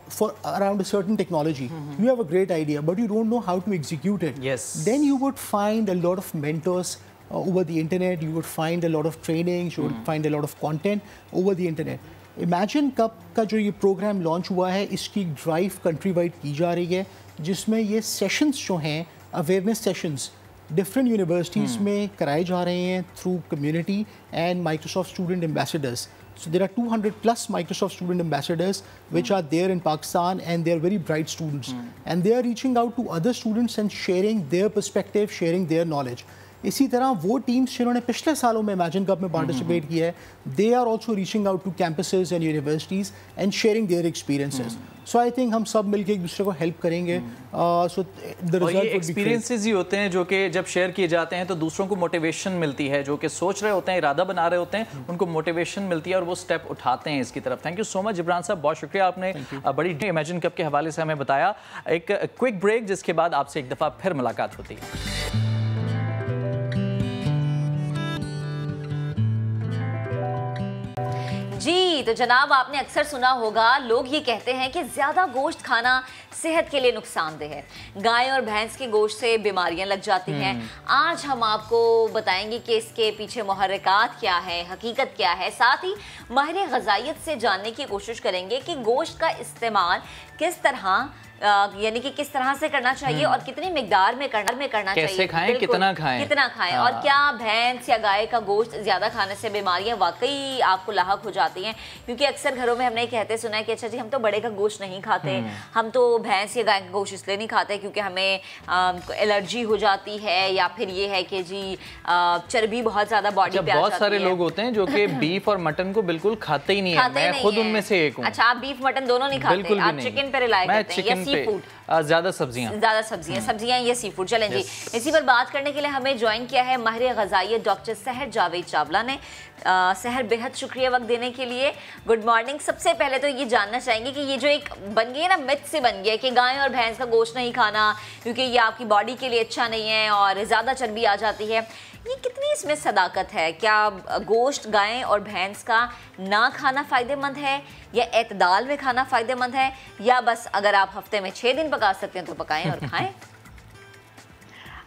for around a certain technology, you have a great idea but you don't know how to execute it, then you would find a lot of mentors over the internet, you would find a lot of trainings, you would find a lot of content over the internet. Imagine कब का जो ये प्रोग्राम लॉन्च हुआ है, इसकी ड्राइव कंट्री वाइड की जा रही है, जिसमें ये सेशंस जो हैं अवेयरनेस सेशंस डिफरेंट यूनिवर्सिटीज़ में कराए जा रहे हैं through community and Microsoft student ambassadors. So there are 200 plus Microsoft student ambassadors which are there in Pakistan, and they are very bright students, and they are reaching out to other students and sharing their perspective, sharing their knowledge. इसी तरह वो टीम्स जिन्होंने पिछले सालों में इमेजिन कप में पार्टिसिपेट किया है, they are also reaching out to campuses and universities and sharing their experiences. So I think हम सब मिलकर एक दूसरे को हेल्प करेंगे. सो द रिजल्ट एक्सपीरियंसेस ही होते हैं जो कि जब शेयर किए जाते हैं तो दूसरों को मोटिवेशन मिलती है, जो कि सोच रहे होते हैं, इरादा बना रहे होते हैं, उनको मोटिवेशन मिलती है और वो स्टेप उठाते हैं इसकी तरफ. Thank you so much Imran साहब, बहुत शुक्रिया, आपने बड़ी इमेजिन कप के हवाले से हमें बताया. एक क्विक ब्रेक, जिसके बाद आपसे एक दफ़ा फिर मुलाकात होती है. जी तो जनाब, आपने अक्सर सुना होगा, लोग ये कहते हैं कि ज़्यादा गोश्त खाना सेहत के लिए नुकसानदेह है. गाय और भैंस के गोश्त से बीमारियां लग जाती हैं. आज हम आपको बताएंगे कि इसके पीछे मुहर्रिकात क्या है, हकीकत क्या है. साथ ही माहिर ग़िज़ाइयत से जानने की कोशिश करेंगे कि गोश्त का इस्तेमाल किस तरह यानी कि किस तरह से करना चाहिए और कितनी मिकदार में करना कैसे चाहिए, खाएं, कितना खाएं और क्या भैंस या गाय का गोश्त ज़्यादा खाने से बीमारियां वाकई आपको लाहक हो जाती हैं. क्योंकि अक्सर घरों में हमने कहते सुना है कि अच्छा जी हम तो बड़े का गोश्त नहीं खाते, हम तो भैंस या गाय का गोश्त इसलिए नहीं खाते क्योंकि हमें एलर्जी हो जाती है, या फिर ये है कि जी चर्बी बहुत ज़्यादा बॉडी पे आ जाती है. बहुत सारे लोग होते हैं जो कि बीफ और मटन को बिल्कुल खाते ही नहीं है. मैं खुद उनमें से एक हूँ. अच्छा, आप बीफ मटन दोनों नहीं खाते, आप चिकन पे रिलाई करते हैं या सी फूड? ज्यादा सब्जियां ये सी फूड. चलें जी, इसी पर बात करने के लिए हमें ज्वाइन किया है माहिर ग़िज़ाइयत डॉक्टर सहर जावेद चावला ने. सहर, बेहद शुक्रिया वक्त देने के लिए. Good morning. सबसे पहले तो ये जानना चाहेंगे कि ये जो एक बन गई है ना, मिथ से बन गया कि गाय और भैंस का गोश्त नहीं खाना क्योंकि ये आपकी बॉडी के लिए अच्छा नहीं है और ज़्यादा चर्बी आ जाती है, ये कितनी इसमें सदाकत है? क्या गोश्त गाय और भैंस का ना खाना फ़ायदेमंद है, या एतदाल में खाना फ़ायदेमंद है, या बस अगर आप हफ्ते में 6 दिन पका सकते हैं तो पकाएं और खाएं?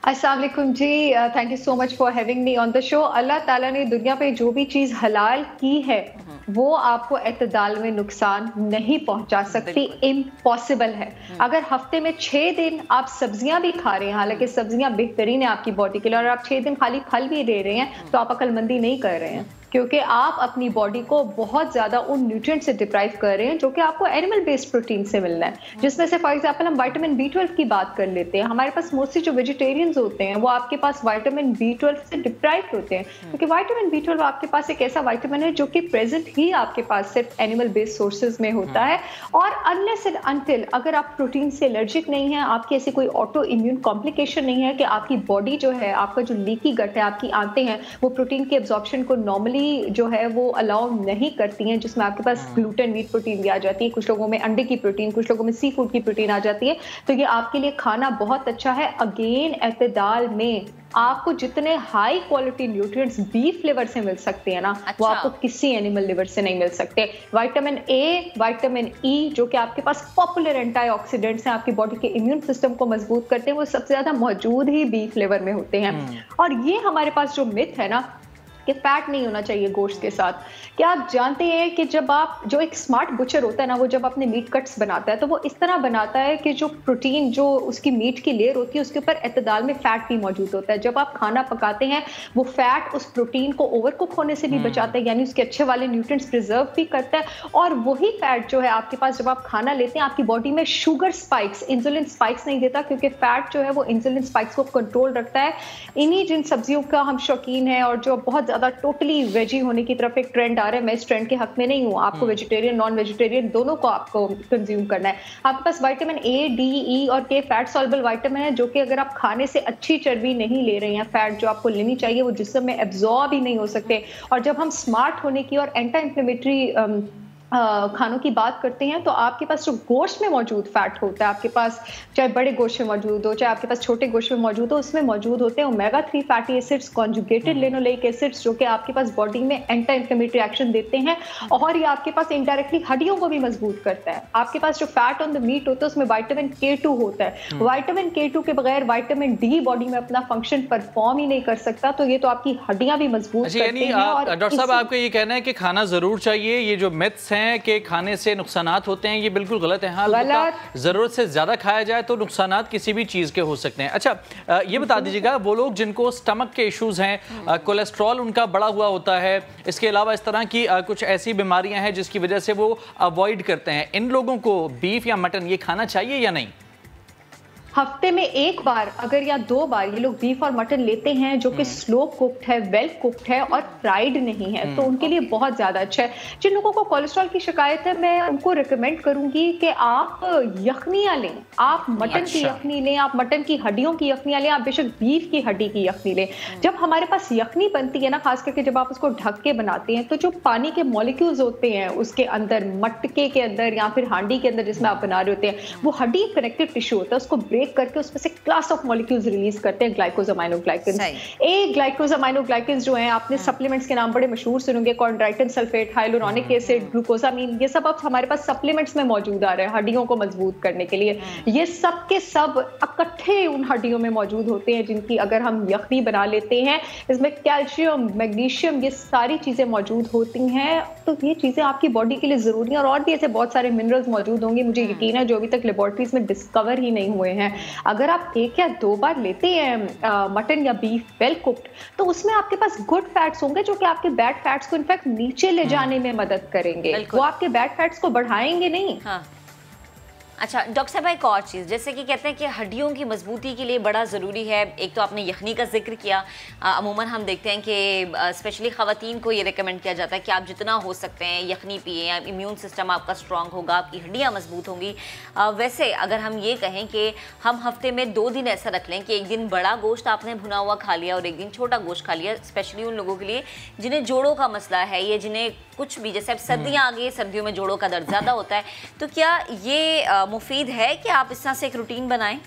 अस्सलाम वालेकुम जी, thank you so much for having me on the show. अल्लाह ताला ने दुनिया पे जो भी चीज़ हलाल की है वो आपको एतदाल में नुकसान नहीं पहुंचा सकती, इम्पॉसिबल है. अगर हफ्ते में 6 दिन आप सब्जियां भी खा रहे हैं, हालांकि सब्जियां बेहतरीन है आपकी बॉडी के लिए, और आप 6 दिन खाली फल भी ले रहे हैं, तो आप अक्लमंदी नहीं कर रहे हैं, क्योंकि आप अपनी बॉडी को बहुत ज़्यादा उन न्यूट्रिएंट से डिप्राइव कर रहे हैं जो कि आपको एनिमल बेस्ड प्रोटीन से मिलना है. जिसमें से फॉर एग्जांपल हम विटामिन B12 की बात कर लेते हैं. हमारे पास मोस्टली जो वेजिटेरियंस होते हैं वो आपके पास विटामिन B12 से डिप्राइव होते हैं, क्योंकि विटामिन B12 आपके पास एक ऐसा विटामिन है जो कि प्रेजेंट ही आपके पास सिर्फ एनिमल बेस्ड सोर्सेज में होता है. और अनलेस एंड अनटिल अगर आप प्रोटीन से एलर्जिक नहीं है, आपकी ऐसी कोई ऑटो इम्यून कॉम्प्लिकेशन नहीं है कि आपकी बॉडी जो है, आपका जो लीकी गट है, आपकी आंतें हैं, वो प्रोटीन के एब्जॉर्प्शन को नॉर्मली जो है वो अलाउ नहीं करती हैं, जिसमें आपके पास ग्लूटेन मीट प्रोटीन भी आ जाती है, कुछ लोगों में अंडे की प्रोटीन, कुछ लोगों में सी फूड की प्रोटीन आ जाती है, तो ये आपके लिए खाना बहुत अच्छा है. अगेन एतदाल में आपको जितने high quality nutrients beef liver से मिल सकते हैं ना, वो आपको किसी एनिमल लिवर से नहीं मिल सकते. विटामिन ए, विटामिन ई जो कि आपके पास पॉपुलर एंटीऑक्सीडेंट्स हैं, आपकी बॉडी के इम्यून सिस्टम को मजबूत करते हैं, वो सबसे ज्यादा मौजूद ही बीफ लिवर में होते हैं. और ये हमारे पास जो मिथ है ना कि फैट नहीं होना चाहिए गोश्त के साथ, क्या आप जानते हैं कि जब आप, जो एक स्मार्ट बुचर होता है ना, वो जब अपने मीट कट्स बनाता है तो वो इस तरह बनाता है कि जो प्रोटीन, जो उसकी मीट की लेयर होती है, उसके ऊपर एतदाल में फैट भी मौजूद होता है. जब आप खाना पकाते हैं वो फैट उस प्रोटीन को ओवर कुक होने से भी बचाता है, यानी उसके अच्छे वाले न्यूट्रिएंट्स प्रिजर्व भी करता है. और वही फैट जो है आपके पास जब आप खाना लेते हैं, आपकी बॉडी में शुगर स्पाइक्स, इंसुलिन स्पाइक्स नहीं देता, क्योंकि फैट जो है वो इंसुलिन स्पाइक्स को कंट्रोल रखता है. इन्हीं जिन सब्जियों का हम शौकीन हैं और जो बहुत ज्यादा टोटली वेजी होने की तरफ एक ट्रेंड आ रहा है, मैं इस ट्रेंड के हक में नहीं हूँ. आपको वेजिटेरियन, नॉन वेजिटेरियन दोनों को आपको कंज्यूम करना है. आपके पास विटामिन ए, डी, ई और के फैट सॉल्युबल विटामिन है, जो कि अगर आप खाने से अच्छी चर्बी नहीं ले रहे हैं, फैट जो आपको लेनी चाहिए वो जिस्म में एब्जॉर्ब ही नहीं हो सकते. और जब हम स्मार्ट होने की और एंटी इंफ्लेमेटरी खानों की बात करते हैं, तो आपके पास जो गोश्त में मौजूद फैट होता है, आपके पास चाहे बड़े गोश्त में मौजूद हो, चाहे आपके पास छोटे गोश्त में मौजूद हो, उसमें मौजूद होते हैं omega 3 fatty acids, conjugated linoleic acids, जो कि आपके पास बॉडी में एंटी इंफ्लेमेटरी एक्शन देते हैं. और ये आपके पास इनडायरेक्टली हड्डियों को भी मजबूत करता है. आपके पास जो फैट ऑन द मीट होता है उसमें विटामिन K2 होता है. विटामिन K2 के बगैर विटामिन डी बॉडी में अपना फंक्शन परफॉर्म ही नहीं कर सकता, तो ये तो आपकी हड्डियां भी मजबूत करते हैं. डॉक्टर साहब, आपका ये कहना है कि खाना जरूर चाहिए, ये जो मिथ्स हैं कि खाने से नुकसानात होते हैं, ये बिल्कुल गलत है। हाँ, ज़रूरत से ज़्यादा खाया जाए तो नुकसानात किसी भी चीज़ के हो सकते हैं। अच्छा, ये बता दीजिएगा, वो लोग जिनको स्टमक के इश्यूज़ हैं, कोलेस्ट्रॉल उनका बढ़ा हुआ होता है, इसके अलावा इस तरह की कुछ ऐसी बीमारियां हैं जिसकी वजह से वो अवॉइड करते हैं, इन लोगों को बीफ या मटन ये खाना चाहिए या नहीं? हफ्ते में एक बार अगर या 2 बार ये लोग बीफ और मटन लेते हैं जो कि स्लो कुक्ड है, वेल कुक्ड है और फ्राइड नहीं है, तो उनके लिए बहुत ज्यादा अच्छा है। जिन लोगों को कोलेस्ट्रॉल की शिकायत है, मैं उनको रिकमेंड करूंगी कि आप यखनियां लें, आप मटन की यखनी लें, आप मटन की हड्डियों की यखनियां लें, आप बेशक बीफ की हड्डी की यखनी लें। जब हमारे पास यखनी बनती है ना, खास करके जब आप उसको ढक के बनाते हैं, तो जो पानी के मॉलिक्यूल्स होते हैं उसके अंदर, मटके के अंदर या फिर हांडी के अंदर जिसमें आप बना रहे होते हैं, वो हड्डी कनेक्टेड टिश्यू होता है, उसको ब्रेक करके उसमें से क्लास ऑफ मॉलिक्यूल्स रिलीज करते हैं, ग्लाइकोजामाइनोग्लाइकन्स। ए ग्लाइकोजामाइनोग्लाइकन्स जो हैं, आपने सप्लीमेंट्स के नाम बड़े मशहूर सुनोगे, कॉन्ड्राइटिन सल्फेट, हाइलुरोनिक एसिड, ग्लूकोसामीन, ये सब अब हमारे पास सप्लीमेंट्स में मौजूद आ रहे हैं हड्डियों को मजबूत करने के लिए। ये सब के सब इकट्ठे उन हड्डियों में मौजूद होते हैं जिनकी अगर हम यखनी बना लेते हैं, इसमें कैल्शियम, मैग्नीशियम, ये सारी चीजें मौजूद होती हैं। तो ये चीजें आपकी बॉडी के लिए जरूरी है, और भी ऐसे बहुत सारे मिनरल्स मौजूद होंगे, मुझे यकीन है, जो अभी तक लेबोरेटरीज में डिस्कवर ही नहीं हुए हैं। अगर आप 1 या 2 बार लेते हैं मटन या बीफ वेल कुक्ड, तो उसमें आपके पास गुड फैट्स होंगे जो कि आपके बैड फैट्स को इनफैक्ट नीचे ले जाने में मदद करेंगे, वो आपके बैड फैट्स को बढ़ाएंगे नहीं। हाँ। अच्छा डॉक्टर साहब, एक और चीज़, जैसे कि कहते हैं कि हड्डियों की मजबूती के लिए बड़ा ज़रूरी है, एक तो आपने यखनी का जिक्र किया, अमूमन हम देखते हैं कि स्पेशली ख़वातीन को ये रिकमेंड किया जाता है कि आप जितना हो सकते हैं यखनी पिए, इम्यून सिस्टम आपका स्ट्रॉन्ग होगा, आपकी हड्डियाँ मजबूत होंगी। वैसे अगर हम ये कहें कि हम हफ्ते में 2 दिन ऐसा रख लें कि एक दिन बड़ा गोश्त आपने भुना हुआ खा लिया और एक दिन छोटा गोश्त खा लिया, स्पेशली उन लोगों के लिए जिन्हें जोड़ों का मसला है या जिन्हें कुछ भी, जैसे अब सर्दियाँ आ गई, सर्दियों में जोड़ों का दर्द ज़्यादा होता है, तो क्या ये मुफीद है कि आप इस तरह से एक रूटीन बनाएं?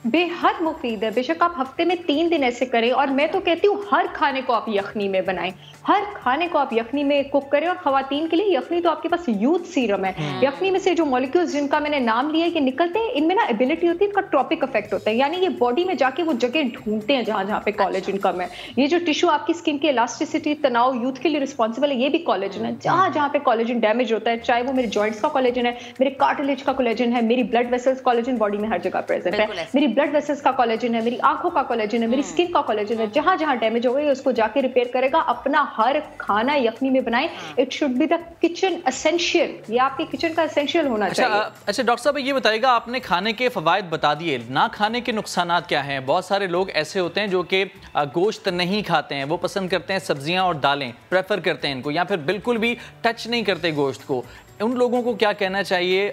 बेहद मुफीद है। बेशक आप हफ्ते में 3 दिन ऐसे करें, और मैं तो कहती हूँ हर खाने को आप यखनी में बनाएं, हर खाने को आप यखनी में कुक करें। और खवातीन के लिए यखनी तो आपके पास यूथ सीरम है, यखनी में से जो मॉलिक्यूल्स जिनका मैंने नाम लिया है कि निकलते हैं, इनमें ना एबिलिटी होती है, इनका ट्रॉपिक इफेक्ट होता है, यानी ये बॉडी में जाके वो जगह ढूंढते हैं जहां पे कोलेजन कम है। ये जो टिश्यू आपकी स्किन की इलास्टिसिटी, तनाव, यूथ के लिए रिस्पॉन्सिबल है, ये भी कोलेजन है। जहां पे कोलेजन डैमेज होता है, चाहे वो मेरे जॉइंट्स का कोलेजन है, मेरे कार्टिलेज का कोलेजन है, मेरी ब्लड वेसल्स, कोलेजन बॉडी में हर जगह प्रेजेंट है, मेरी ब्लड वेसल्स का कोलेजन है, मेरी आंखों का कोलेजन है, मेरी स्किन का कोलेजन है, जहां जहां डैमेज हो गई उसको जाके रिपेयर करेगा। अपना हर खाना यखनी में बनाएं, it should be the kitchen essential, ये आपके किचन का एसेंशियल होना चाहिए। अच्छा डॉक्टर साहब, ये बताइएगा, आपने खाने के फवायद बता दिए, ना खाने के नुकसानात क्या हैं? बहुत सारे लोग ऐसे होते हैं जो कि गोश्त नहीं खाते हैं, वो पसंद करते हैं सब्जियां और दालें, प्रेफर करते हैं इनको, या फिर बिल्कुल भी टच नहीं करते गोश्त को। उन लोगों को क्या कहना चाहिए?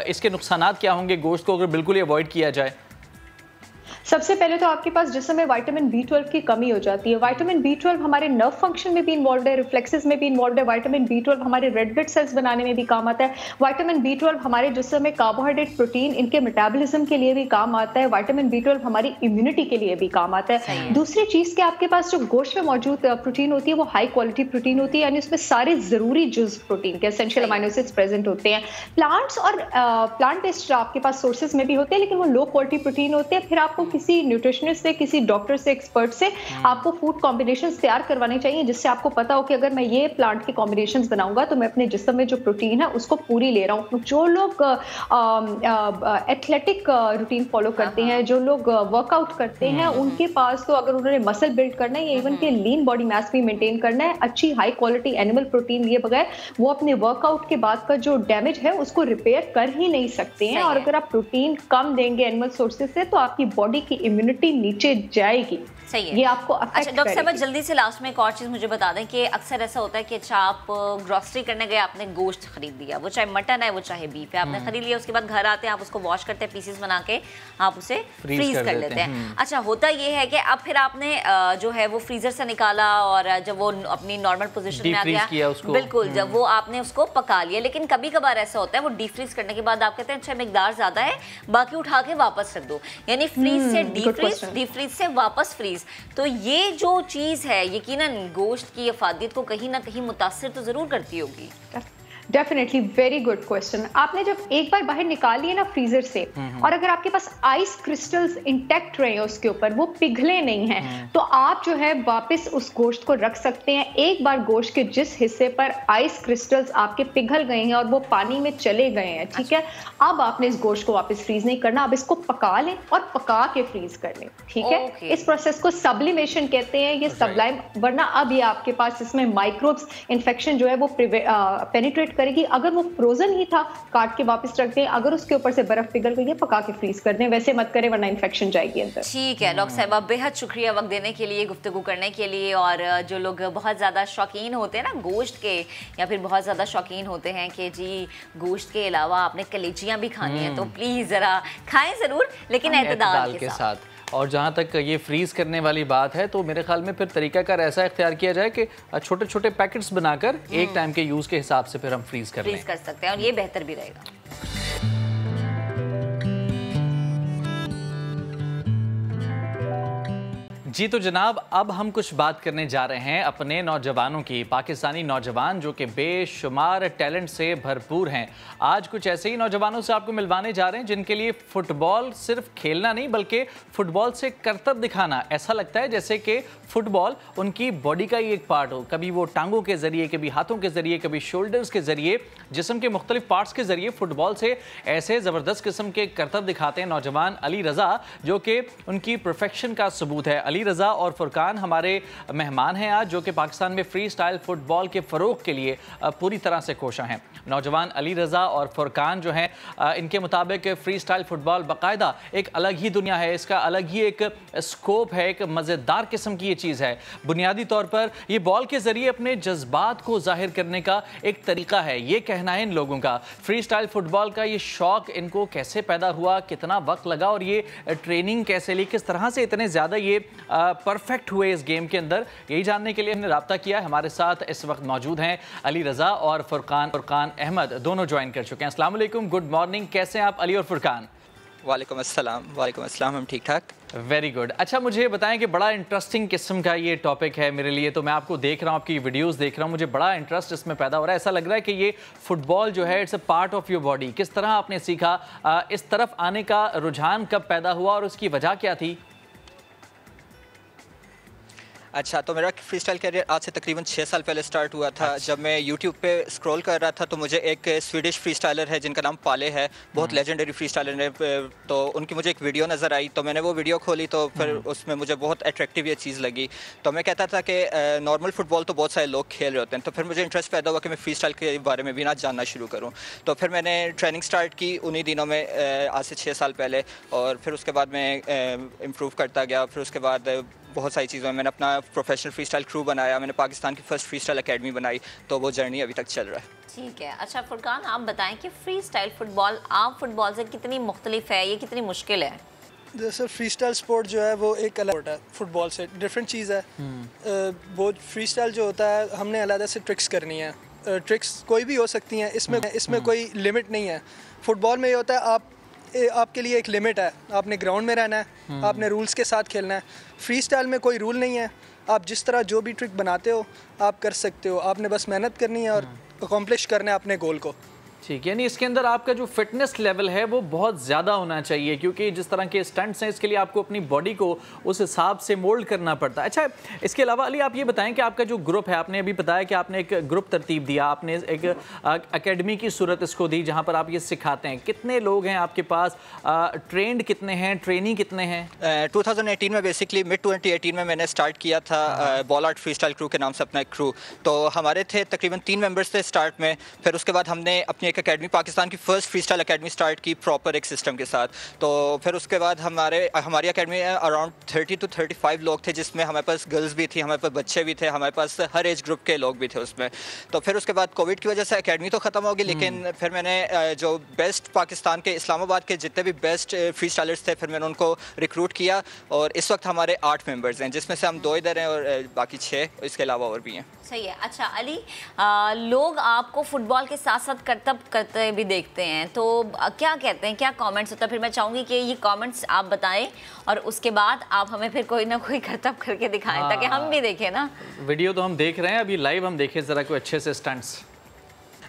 इसके नुकसानात क्या होंगे गोश्त को अगर बिल्कुल ही अवॉइड किया जाए? सबसे पहले तो आपके पास जिस समय विटामिन B12 की कमी हो जाती है, विटामिन B12 हमारे नर्व फंक्शन में भी इन्वॉल्व है, रिफ्लेक्सेस में भी इन्वॉल्व है, विटामिन B12 हमारे रेड ब्लड सेल्स बनाने में भी काम आता है, विटामिन B12 हमारे जिस्म में कार्बोहाइड्रेट, प्रोटीन, इनके मेटाबॉलिज्म के लिए भी काम आता है, विटामिन B12 हमारी इम्यूनिटी के लिए भी काम आता है। दूसरी चीज के आपके पास जो गोश्त में मौजूद प्रोटीन होती है वो हाई क्वालिटी प्रोटीन होती है, यानी उसमें सारे जरूरी जुज़ प्रोटीन के एसेंशियल अमीनो एसिड्स प्रेजेंट होते हैं। प्लांट्स और प्लांट बेस्ड आपके पास सोर्सेज में भी होते हैं, लेकिन वो लो क्वालिटी प्रोटीन होते हैं। फिर आपको किसी न्यूट्रिशनिस्ट से, किसी डॉक्टर से, एक्सपर्ट से आपको फूड कॉम्बिनेशंस तैयार करवाने चाहिए, जिससे आपको पता हो कि अगर मैं ये प्लांट के कॉम्बिनेशंस बनाऊंगा तो मैं अपने जिस्म में जो प्रोटीन है उसको पूरी ले रहा हूँ। जो लोग एथलेटिक रूटीन फॉलो करते हैं, जो लोग वर्कआउट करते हैं, उनके पास तो अगर उन्होंने मसल बिल्ड करना है या इवन के लीन बॉडी मास भी मेंटेन करना है, अच्छी हाई क्वालिटी एनिमल प्रोटीन लिए बगैर वो अपने वर्कआउट के बाद का जो डैमेज है उसको रिपेयर कर ही नहीं सकते हैं। और अगर आप प्रोटीन कम देंगे एनिमल सोर्सेज से तो आपकी बॉडी की इम्यूनिटी नीचे जाएगी। सही है, ये आपको अच्छा डॉक्टर साहब, जल्दी से लास्ट में एक और चीज़ मुझे बता दें कि अक्सर ऐसा होता है कि अच्छा आप ग्रोसरी करने गए, आपने गोश्त खरीद लिया, वो चाहे मटन है वो चाहे बीफ है, आपने खरीद लिया, उसके बाद घर आते हैं आप उसको वॉश करते हैं, पीसेस बना के आप उसे फ्रीज कर लेते हैं। अच्छा होता ये है कि अब फिर आपने जो है वो फ्रीजर से निकाला और जब वो अपनी नॉर्मल पोजीशन में आ गया, बिल्कुल, जब वो आपने उसको पका लिया, लेकिन कभी कभार ऐसा होता है वो डीप फ्रीज करने के बाद आप कहते हैं अच्छा मिकदार ज्यादा है, बाकी उठा के वापस रख दो, यानी फ्रीज से डीप फ्रीज से वापस फ्रीज। तो ये जो चीज़ है यकीनन गोश्त की अफादियत को कहीं ना कहीं मुतासिर तो ज़रूर करती होगी। Definitely, very good question. आपने जब एक बार बाहर निकाल लिया ना फ्रीजर से, और अगर आपके पास आइस क्रिस्टल्स इंटैक्ट रहे हैं उसके ऊपर, वो पिघले नहीं हैं, तो आप जो है वापस उस गोश्त को रख सकते हैं। एक बार गोश्त के जिस हिस्से पर आइस क्रिस्टल्स आपके पिघल गए हैं और वो पानी में चले गए हैं, ठीक है, अब आपने इस गोश्त को वापस फ्रीज नहीं करना, अब इसको पका लें और पका के फ्रीज कर लें, ठीक है। इस प्रोसेस को सब्लिमेशन कहते हैं, ये सबलाइम, वरना अब ये आपके पास इसमें माइक्रोब्स इन्फेक्शन जो है वो पेनिट्रेट करेगी। अगर वो फ्रोजन ही था, काट के वापस रख दें, अगर उसके ऊपर से बर्फ पिघल गई है, पका के फ्रीज कर दें, वैसे मत करें वरना इन्फेक्शन जाएगी अंदर। ठीक है डॉक्टर साहिबा, बेहद शुक्रिया वक्त देने के लिए, गुफ्तगू करने के लिए। और जो लोग बहुत ज़्यादा शौकीन होते हैं ना गोश्त के, या फिर बहुत ज़्यादा शौकीन होते हैं कि जी गोश्त के अलावा आपने कलेजियाँ भी खानी है, तो प्लीज़ ज़रा खाएं ज़रूर, लेकिन एतदाल के साथ। और जहाँ तक ये फ्रीज़ करने वाली बात है, तो मेरे ख्याल में फिर तरीकाकार ऐसा इख्तियार किया जाए कि छोटे छोटे पैकेट्स बनाकर एक टाइम के यूज़ के हिसाब से फिर हम फ्रीज़ कर सकते हैं, और ये बेहतर भी रहेगा। जी तो जनाब, अब हम कुछ बात करने जा रहे हैं अपने नौजवानों की। पाकिस्तानी नौजवान जो कि बेशुमार टैलेंट से भरपूर हैं। आज कुछ ऐसे ही नौजवानों से आपको मिलवाने जा रहे हैं जिनके लिए फ़ुटबॉल सिर्फ खेलना नहीं, बल्कि फ़ुटबॉल से करतब दिखाना ऐसा लगता है जैसे कि फ़ुटबॉल उनकी बॉडी का ही एक पार्ट हो। कभी वो टांगों के ज़रिए, कभी हाथों के ज़रिए, कभी शोल्डर्स के ज़रिए, जिस्म के मुख्तलिफ पार्ट्स के ज़रिए फ़ुटबॉल से ऐसे ज़बरदस्त किस्म के करतब दिखाते हैं नौजवान अली रज़ा, जो कि उनकी परफेक्शन का सबूत है। अली रज़ा और फुरकान हमारे मेहमान हैं आज, जो कि पाकिस्तान में फ्री स्टाइल फुटबॉल के फ़रोग के लिए पूरी तरह से कोशा हैं। नौजवान अली रज़ा और फुरकान जो हैं, इनके मुताबिक फ्री स्टाइल फुटबॉल बाकायदा एक अलग ही दुनिया है, इसका अलग ही एक स्कोप है, एक मज़ेदार किस्म की ये चीज़ है। बुनियादी तौर पर ये बॉल के ज़रिए अपने जज्बात को ज़ाहिर करने का एक तरीका है, ये कहना है इन लोगों का। फ्री स्टाइल फुटबॉल का ये शौक़ इनको कैसे पैदा हुआ, कितना वक्त लगा और ये ट्रेनिंग कैसे ली, किस तरह से इतने ज़्यादा ये परफेक्ट हुए इस गेम के अंदर, यही जानने के लिए हमने रब्ता किया। हमारे साथ इस वक्त मौजूद हैं अली रज़ा और फुरकान अहमद, दोनों ज्वाइन कर चुके हैं। अस्सलाम वालेकुम, गुड मॉर्निंग, कैसे हैं आप अली और फुरकान? वालेकुम अस्सलाम, हम ठीक ठाक। Very good. अच्छा, मुझे बताएं कि बड़ा इंटरेस्टिंग किस्म का ये टॉपिक है मेरे लिए, तो मैं आपको देख रहा हूँ, आपकी वीडियोस देख रहा हूँ, मुझे बड़ा इंटरेस्ट इसमें पैदा हो रहा है। ऐसा लग रहा है कि ये फुटबॉल जो है it's a part of your body. किस तरह आपने सीखा, इस तरफ आने का रुझान कब पैदा हुआ और उसकी वजह क्या थी? अच्छा, तो मेरा फ्री स्टाइल कैरियर आज से तकरीबन 6 साल पहले स्टार्ट हुआ था। जब मैं यूट्यूब पे स्क्रॉल कर रहा था तो मुझे एक स्वीडिश फ्री स्टाइलर है जिनका नाम पाले है, बहुत लेजेंडरी फ्री स्टाइलर है, तो उनकी मुझे एक वीडियो नज़र आई, तो मैंने वो वीडियो खोली, तो फिर उसमें मुझे बहुत अट्रैक्टिव ये चीज़ लगी। तो मैं कहता था कि नॉर्मल फुटबॉल तो बहुत सारे लोग खेल रहे होते हैं, तो फिर मुझे इंटरेस्ट पैदा हुआ कि मैं फ्री स्टाइल के बारे में भी ना जानना शुरू करूँ। तो फिर मैंने ट्रेनिंग स्टार्ट की उन्हीं दिनों में, आज से 6 साल पहले, और फिर उसके बाद मैं इम्प्रूव करता गया। फिर उसके बाद बहुत सारी चीज़ों में मैंने अपना प्रोफेशनल फ्री स्टाइल क्रू बनाया, मैंने पाकिस्तान की फर्स्ट फ्री स्टाइल अकेडमी बनाई, तो वो जर्नी अभी तक चल रहा है। ठीक है। अच्छा फुरकान, आप बताएं कि फ्री स्टाइल फुटबॉल आम फुटबॉल से कितनी मुख्तलिफ है, ये कितनी मुश्किल है? जैसे फ्री स्टाइल स्पोर्ट जो है वो एक अलग है, फुटबॉल से डिफरेंट चीज़ है। वो फ्री स्टाइल जो होता है, हमने अलग से ट्रिक्स करनी है, ट्रिक्स कोई भी हो सकती हैं, इसमें कोई लिमिट नहीं है। फुटबॉल में ये होता है आपके लिए एक लिमिट है, आपने ग्राउंड में रहना है, आपने रूल्स के साथ खेलना है। फ्री स्टाइल में कोई रूल नहीं है, आप जिस तरह जो भी ट्रिक बनाते हो आप कर सकते हो, आपने बस मेहनत करनी है और अकॉम्प्लिश करना है अपने गोल को। ठीक है, यानी इसके अंदर आपका जो फिटनेस लेवल है वो बहुत ज़्यादा होना चाहिए, क्योंकि जिस तरह के स्टंट्स हैं इसके लिए आपको अपनी बॉडी को उस हिसाब से मोल्ड करना पड़ता है। अच्छा, इसके अलावा अली आप ये बताएं कि आपका जो ग्रुप है, आपने अभी बताया कि आपने एक ग्रुप तरतीब दिया, आपने एक एकेडमी की सूरत इसको दी जहाँ पर आप ये सिखाते हैं। कितने लोग हैं आपके पास, ट्रेंड कितने हैं, ट्रेनिंग कितने हैं? 2018 में बेसिकली मिड 2018 में मैंने स्टार्ट किया था ball art free style crew के नाम से अपना एक क्रू। तो हमारे थे तकरीबन 3 मेंबर्स थे स्टार्ट में। फिर उसके बाद हमने अपनी एक अकेडमी, पाकिस्तान की first free style academy start की प्रॉपर एक सिस्टम के साथ। तो फिर उसके बाद हमारी अकेडमी में अराउंड 30 to 35 लोग थे, जिसमें हमारे पास गर्ल्स भी थी, हमारे पास बच्चे भी थे, हमारे पास हर एज ग्रुप के लोग भी थे उसमें। तो फिर उसके बाद कोविड की वजह से अकेडमी तो ख़त्म हो गई, लेकिन फिर मैंने जो बेस्ट पाकिस्तान के इस्लामाबाद के जितने भी बेस्ट फ्री स्टाइलर्स थे, फिर मैंने उनको रिक्रूट किया, और इस वक्त हमारे 8 मेंबर्स हैं, जिसमें से हम 2 इधर हैं और बाकी 6 इसके अलावा और भी हैं। सही है। अच्छा अली, लोग आपको फुटबॉल के साथ साथ करतब करते भी देखते हैं, तो क्या कहते हैं, क्या कमेंट्स होता है? फिर मैं चाहूँगी कि ये कमेंट्स आप बताएं और उसके बाद आप हमें फिर कोई ना कोई करतब करके दिखाएं, ताकि हम भी देखें ना। वीडियो तो हम देख रहे हैं अभी लाइव, हम देखें ज़रा कोई अच्छे से स्टंट्स।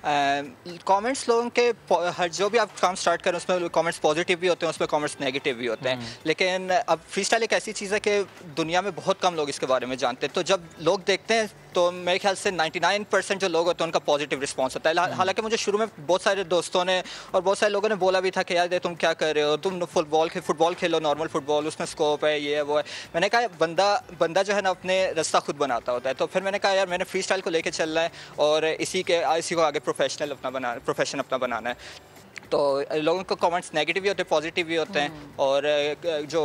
कमेंट्स लोगों के हर जो भी आप काम स्टार्ट करें उसमें कमेंट्स पॉजिटिव भी होते हैं, उसमें कमेंट्स नेगेटिव भी होते हैं, लेकिन अब फ्री स्टाइल एक ऐसी चीज़ है कि दुनिया में बहुत कम लोग इसके बारे में जानते हैं। तो जब लोग देखते हैं तो मेरे ख्याल से 99% जो लोग होते हैं उनका पॉजिटिव रिस्पांस होता है। हालांकि मुझे शुरू में बहुत सारे दोस्तों ने और बहुत सारे लोगों ने बोला भी था कि यार तुम क्या कर रहे हो, तुम फुटबॉल खेलो, नॉर्मल फुटबॉल, उसमें स्कोप है, ये है वो है। मैंने कहा बंदा जो है ना अपने रास्ता खुद बनाता होता है। तो फिर मैंने कहा यार मैंने फ्री स्टाइल को लेकर चलना है और इसी को आगे प्रोफेशन अपना बनाना है। तो लोगों को कमेंट्स नेगेटिव भी होते हैं, पॉजिटिव भी होते हैं, और जो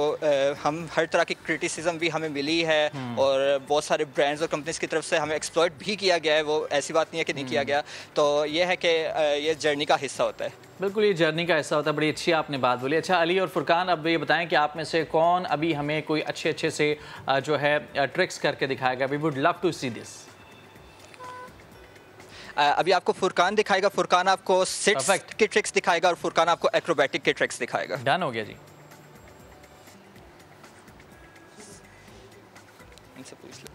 हम हर तरह की क्रिटिसिज्म भी हमें मिली है और बहुत सारे ब्रांड्स और कंपनीज की तरफ से हमें एक्सप्लॉइट भी किया गया है, वो ऐसी बात नहीं है कि नहीं किया गया। तो ये है कि ये जर्नी का हिस्सा होता है। बिल्कुल, ये जर्नी का हिस्सा होता है। बड़ी अच्छी आपने बात बोली। अच्छा अली और फुरकान, अब ये बताएं कि आप में से कौन अभी हमें कोई अच्छे से जो है ट्रिक्स करके दिखाएगा? We would love to see this. अभी आपको फुरकान दिखाएगा, फुरकान आपको सिट्स की ट्रिक्स दिखाएगा और फुरकान आपको एक्रोबैटिक के ट्रिक्स दिखाएगा। डन हो गया जी। इनसे पूछ लो।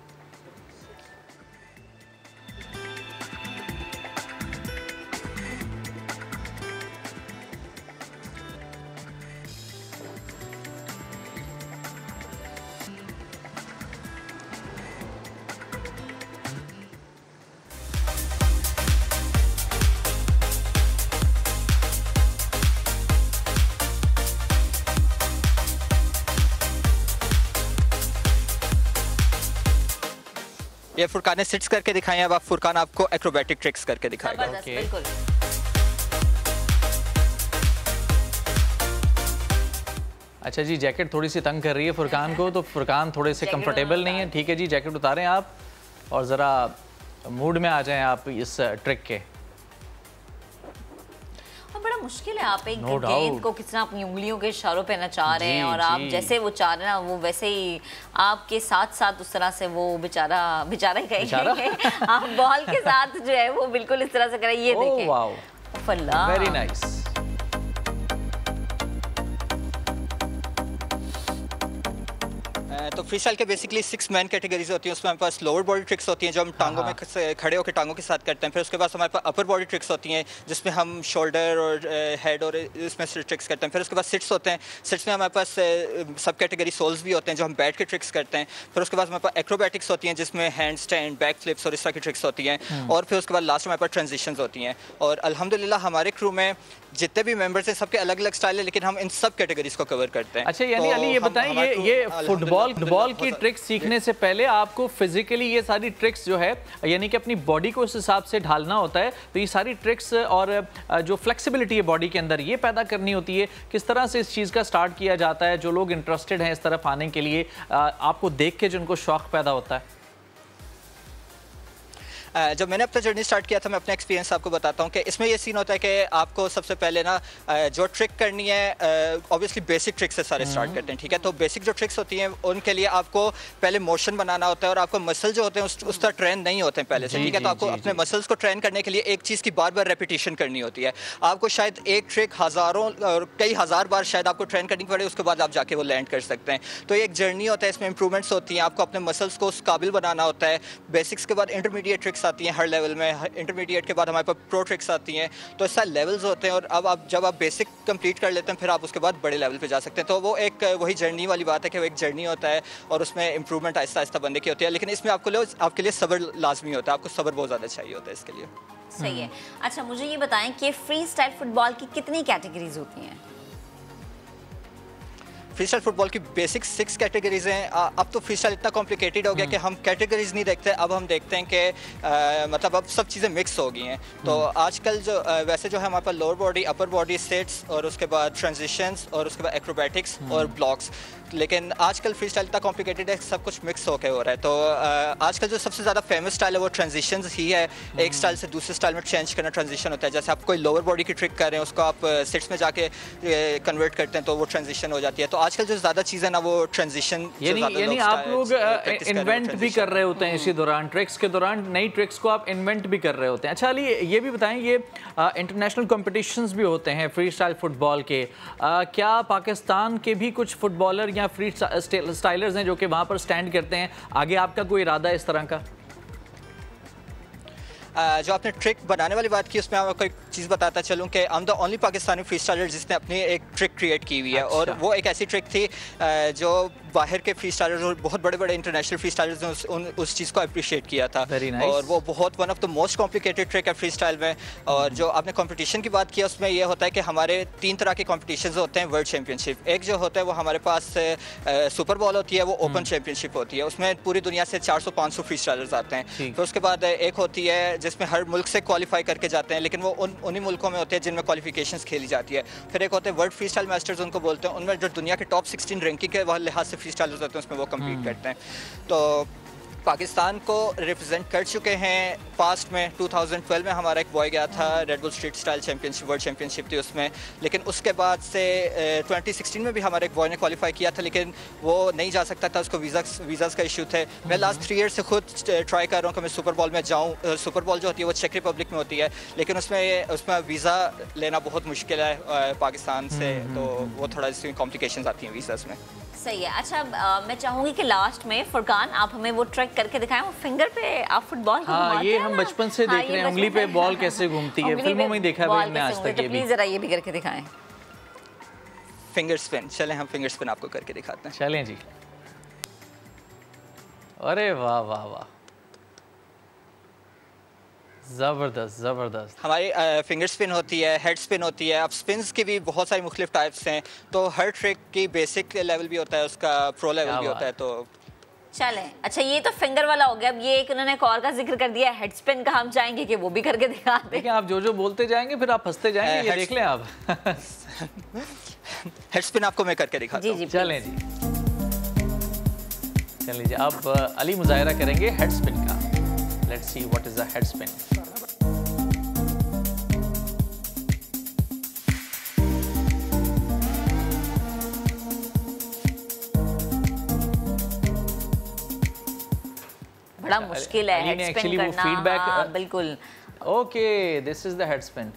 ये फुरकान ने सिट्स करके दिखाए हैं, अब आप फुरकान आपको एक्रोबैटिक ट्रिक्स करके दिखाएगा। बिल्कुल। अच्छा जी, जैकेट थोड़ी सी तंग कर रही है फुरकान को, तो फुरकान थोड़े से कंफर्टेबल नहीं है। ठीक है जी, जैकेट उतारें आप और ज़रा मूड में आ जाएं आप इस ट्रिक के। बड़ा मुश्किल है, आप एक गेंद को कितना अपनी उंगलियों के इशारों पे नचा रहे हैं और आप जैसे वो चाह रहे हैं ना वो वैसे ही आपके साथ साथ उस तरह से वो बेचारा ही कहेंगे आप बॉल के साथ जो है वो बिल्कुल इस तरह से करें। ये देखें, वाओ, वेरी नाइस। तो फ्री स्टाइल के बेसिकली 6 मेन कैटेगरीज होती हैं। उसमें हमारे पास लोअर बॉडी ट्रिक्स होती हैं जो हम टांगों में खड़े होकर टांगों के साथ करते हैं। फिर उसके बाद हमारे पास अपर बॉडी ट्रिक्स होती हैं जिसमें हम शोल्डर और हेड और इसमें से ट्रिक्स करते हैं। फिर उसके बाद सिट्स होते हैं। सिट्स में हमारे पास सब कैटेगरी सोल्स भी होते हैं जो हम बैठ के ट्रिक्स करते हैं। फिर उसके बाद हमारे पास एक्रोबैटिक्स होती हैं जिसमें हैंड स्टैंड, बैक फ्लिप्स और इस तरह की ट्रिक्स होती हैं। और फिर उसके बाद लास्ट में हमारे पास ट्रांजिशंस होती हैं। और अल्हम्दुलिल्लाह हमारे क्रू में जितने भी मेंबर्स हैं सबके अलग अलग स्टाइल है, लेकिन हम इन सब कैटेगरीज को कवर करते हैं। अच्छा यानी अली ये बताएं, ये फुटबॉल की ट्रिक्स सीखने से पहले आपको फिजिकली ये सारी ट्रिक्स जो है यानी कि अपनी बॉडी को उस हिसाब से ढालना होता है। तो ये सारी ट्रिक्स और जो फ्लेक्सिबिलिटी है बॉडी के अंदर ये पैदा करनी होती है। किस तरह से इस चीज़ का स्टार्ट किया जाता है? जो लोग इंटरेस्टेड हैं इस तरफ आने के लिए, आपको देख के जिनको शौक पैदा होता है। जब मैंने अपना जर्नी स्टार्ट किया था, मैं अपना एक्सपीरियंस आपको बताता हूँ कि इसमें ये सीन होता है कि आपको सबसे पहले ना जो ट्रिक करनी है, ऑब्वियसली बेसिक ट्रिक से सारे स्टार्ट करते हैं, ठीक है। तो बेसिक जो ट्रिक्स होती हैं उनके लिए आपको पहले मोशन बनाना होता है और आपको मसल जो होते हैं उस तरह ट्रेन नहीं होते हैं पहले से, ठीक है। तो आपको अपने मसल्स को ट्रेन करने के लिए एक चीज़ की बार बार रेपिटेशन करनी होती है। आपको शायद एक ट्रिक हज़ारों और कई हज़ार बार शायद आपको ट्रेन करनी पड़े, उसके बाद आप जाके वो लैंड कर सकते हैं। तो ये एक जर्नी होता है, इसमें इंप्रूवमेंट्स होती हैं। आपको अपने मसल्स को उस काबिल बनाना होता है। बेसिक्स के बाद इंटरमीडिएट ट्रिक्स आती हैं हर लेवल में। इंटरमीडिएट के बाद हमारे पास प्रो ट्रिक्स आती हैं। तो ऐसा लेवल्स होते हैं और अब जब आप बेसिक कंप्लीट कर लेते हैं फिर आप उसके बाद बड़े लेवल पे जा सकते हैं। तो वो एक वही जर्नी वाली बात है कि वो एक जर्नी होता है और उसमें इंप्रूवमेंट आहिस्ता आहिस्ता बनने की होती है। लेकिन इसमें आपके लिए सब्र लाजमी होता है। आपको सब्र बहुत ज़्यादा चाहिए होता है इसके लिए। सही है। अच्छा मुझे ये बताएं कि फ्री स्टाइल फुटबॉल की कितनी कैटेगरीज होती हैं? फ्री स्टाइल फुटबॉल की बेसिक 6 कैटेगरीज हैं। अब तो फ्री स्टाइल इतना कॉम्प्लिकेटेड हो गया कि हम कैटेगरीज नहीं देखते, अब हम देखते हैं कि मतलब अब सब चीज़ें मिक्स हो गई हैं। तो आजकल जो वैसे जो है हमारे पास lower body, upper body, sets और उसके बाद ट्रांजिशंस और उसके बाद एक्रोबैटिक्स और ब्लॉक्स। लेकिन आजकल फ्री स्टाइल इतना कॉम्प्लिकेटेड है, सब कुछ मिक्स होकर हो रहा है। तो आजकल जो सबसे ज़्यादा फेमस स्टाइल है वो ट्रांजिशंस ही है। एक स्टाइल से दूसरे स्टाइल में चेंज करना ट्रांजिशन होता है। जैसे आप कोई लोअर बॉडी की ट्रिक कर रहे हैं उसको आप सेट्स में जाके कन्वर्ट करते हैं तो वो ट्रांजिशन हो जाती है। तो आजकल जो ज़्यादा चीज़ है ना वो ट्रांजिशन, यानी आप लोग इन्वेंट भी कर रहे होते हैं इसी दौरान, ट्रिक्स के दौरान नई ट्रिक्स को आप इन्वेंट भी कर रहे होते हैं। अच्छा अली ये भी बताएं, ये इंटरनेशनल कॉम्पिटिशन्स भी होते हैं फ्री स्टाइल फुटबॉल के, क्या पाकिस्तान के भी कुछ फुटबॉलर या फ्री स्टाइलर्स हैं जो कि वहाँ पर स्टैंड करते हैं? आगे आपका कोई इरादा है इस तरह का? जो आपने ट्रिक बनाने वाली बात की उसमें आपको एक चीज़ बताता चलूँ कि I am the only Pakistani free styler जिसने अपनी एक ट्रिक क्रिएट की हुई है। और वो एक ऐसी ट्रिक थी जो बाहर के फ्री स्टाइलर्स और बहुत बड़े बड़े इंटरनेशनल फ्री स्टाइलर्स ने उस चीज़ को अप्रिशिएट किया था। और वो बहुत one of the most complicated trick है फ्री स्टाइल में। और जो आपने कंपटीशन की बात की उसमें यह होता है कि हमारे 3 तरह के कॉम्पिटिशन होते हैं वर्ल्ड चैंपियनशिप। एक जो होता है वो हमारे पास सुपर बॉल होती है, वो ओपन चैंपियनशिप होती है, उसमें पूरी दुनिया से 400-500 फ्री स्टाइलर्स आते हैं। फिर उसके बाद एक होती है जिसमें हर मुल्क से क्वालिफाई करके जाते हैं, लेकिन वो उन्हीं मुल्कों में होते हैं जिनमें क्वालिफिकेशंस खेली जाती है। फिर एक होते हैं वर्ल्ड फ्री स्टाइल मास्टर्स उनको बोलते हैं, उनमें जो दुनिया के टॉप 16 रैंकिंग के लिहाज से फ्री स्टाइलर्स होते हैं उसमें वो कम्पीट करते हैं। तो पाकिस्तान को रिप्रेजेंट कर चुके हैं पास्ट में। 2012 में हमारा एक बॉय गया था, red bull street style championship world championship थी उसमें। लेकिन उसके बाद से 2016 में भी हमारे एक बॉय ने क्वालिफाई किया था, लेकिन वो नहीं जा सकता था, उसको वीज़ाज़ का इशू थे। मैं लास्ट 3 ईयर से खुद ट्राई कर रहा हूँ कि मैं सुपर बॉल में जाऊँ। सुपर बॉल जो होती है वो चेक रिपब्लिक में होती है, लेकिन उसमें वीज़ा लेना बहुत मुश्किल है पाकिस्तान से, तो वो थोड़ा सी कॉम्प्लिकेशंस आती हैं वीज़ाज़ में। सही है। अच्छा, मैं चाहूंगी कि लास्ट में फुरकान आप हमें वो ट्रिक करके दिखाएं, वो फिंगर पे आप फुटबॉल को घुमाते हैं। ये हम बचपन से देख रहे हैं, उंगली पे बॉल कैसे घूमती है, फिल्मों में देखा है हमने आज तक। ये प्लीज जरा ये भी करके दिखाएं। फिंगर स्पिन, चलें हम फिंगर स्पिन आपको करके दिखाते हैं। चलें जी। अरे वाह वाह वाह, ज़बरदस्त ज़बरदस्त। हमारी फिंगर स्पिन होती है, हेड स्पिन होती है। अब स्पिन्स की भी बहुत सारी मुख्तलिफ टाइप्स हैं, तो हर ट्रिक की बेसिक लेवल भी होता है, उसका प्रो लेवल भी होता है। तो चलें, अच्छा ये तो फिंगर वाला हो गया। अब ये एक उन्होंने एक और का जिक्र कर दिया, हेड स्पिन का, हम चाहेंगे कि वो भी करके दिखा दें। देखिए आप जो बोलते जाएंगे फिर आप फंसते जाएंगे, ये देख लें आप। हेड स्पिन आपको मैं करके दिखाता हूं। चलें जी, चल लीजिए। अब अली मुजाहिरा करेंगे हेड स्पिन का। Let's see what is the head spin. बड़ा मुश्किल है हेड स्पिन करना। फीडबैक बिल्कुल। Okay, this is the head spin,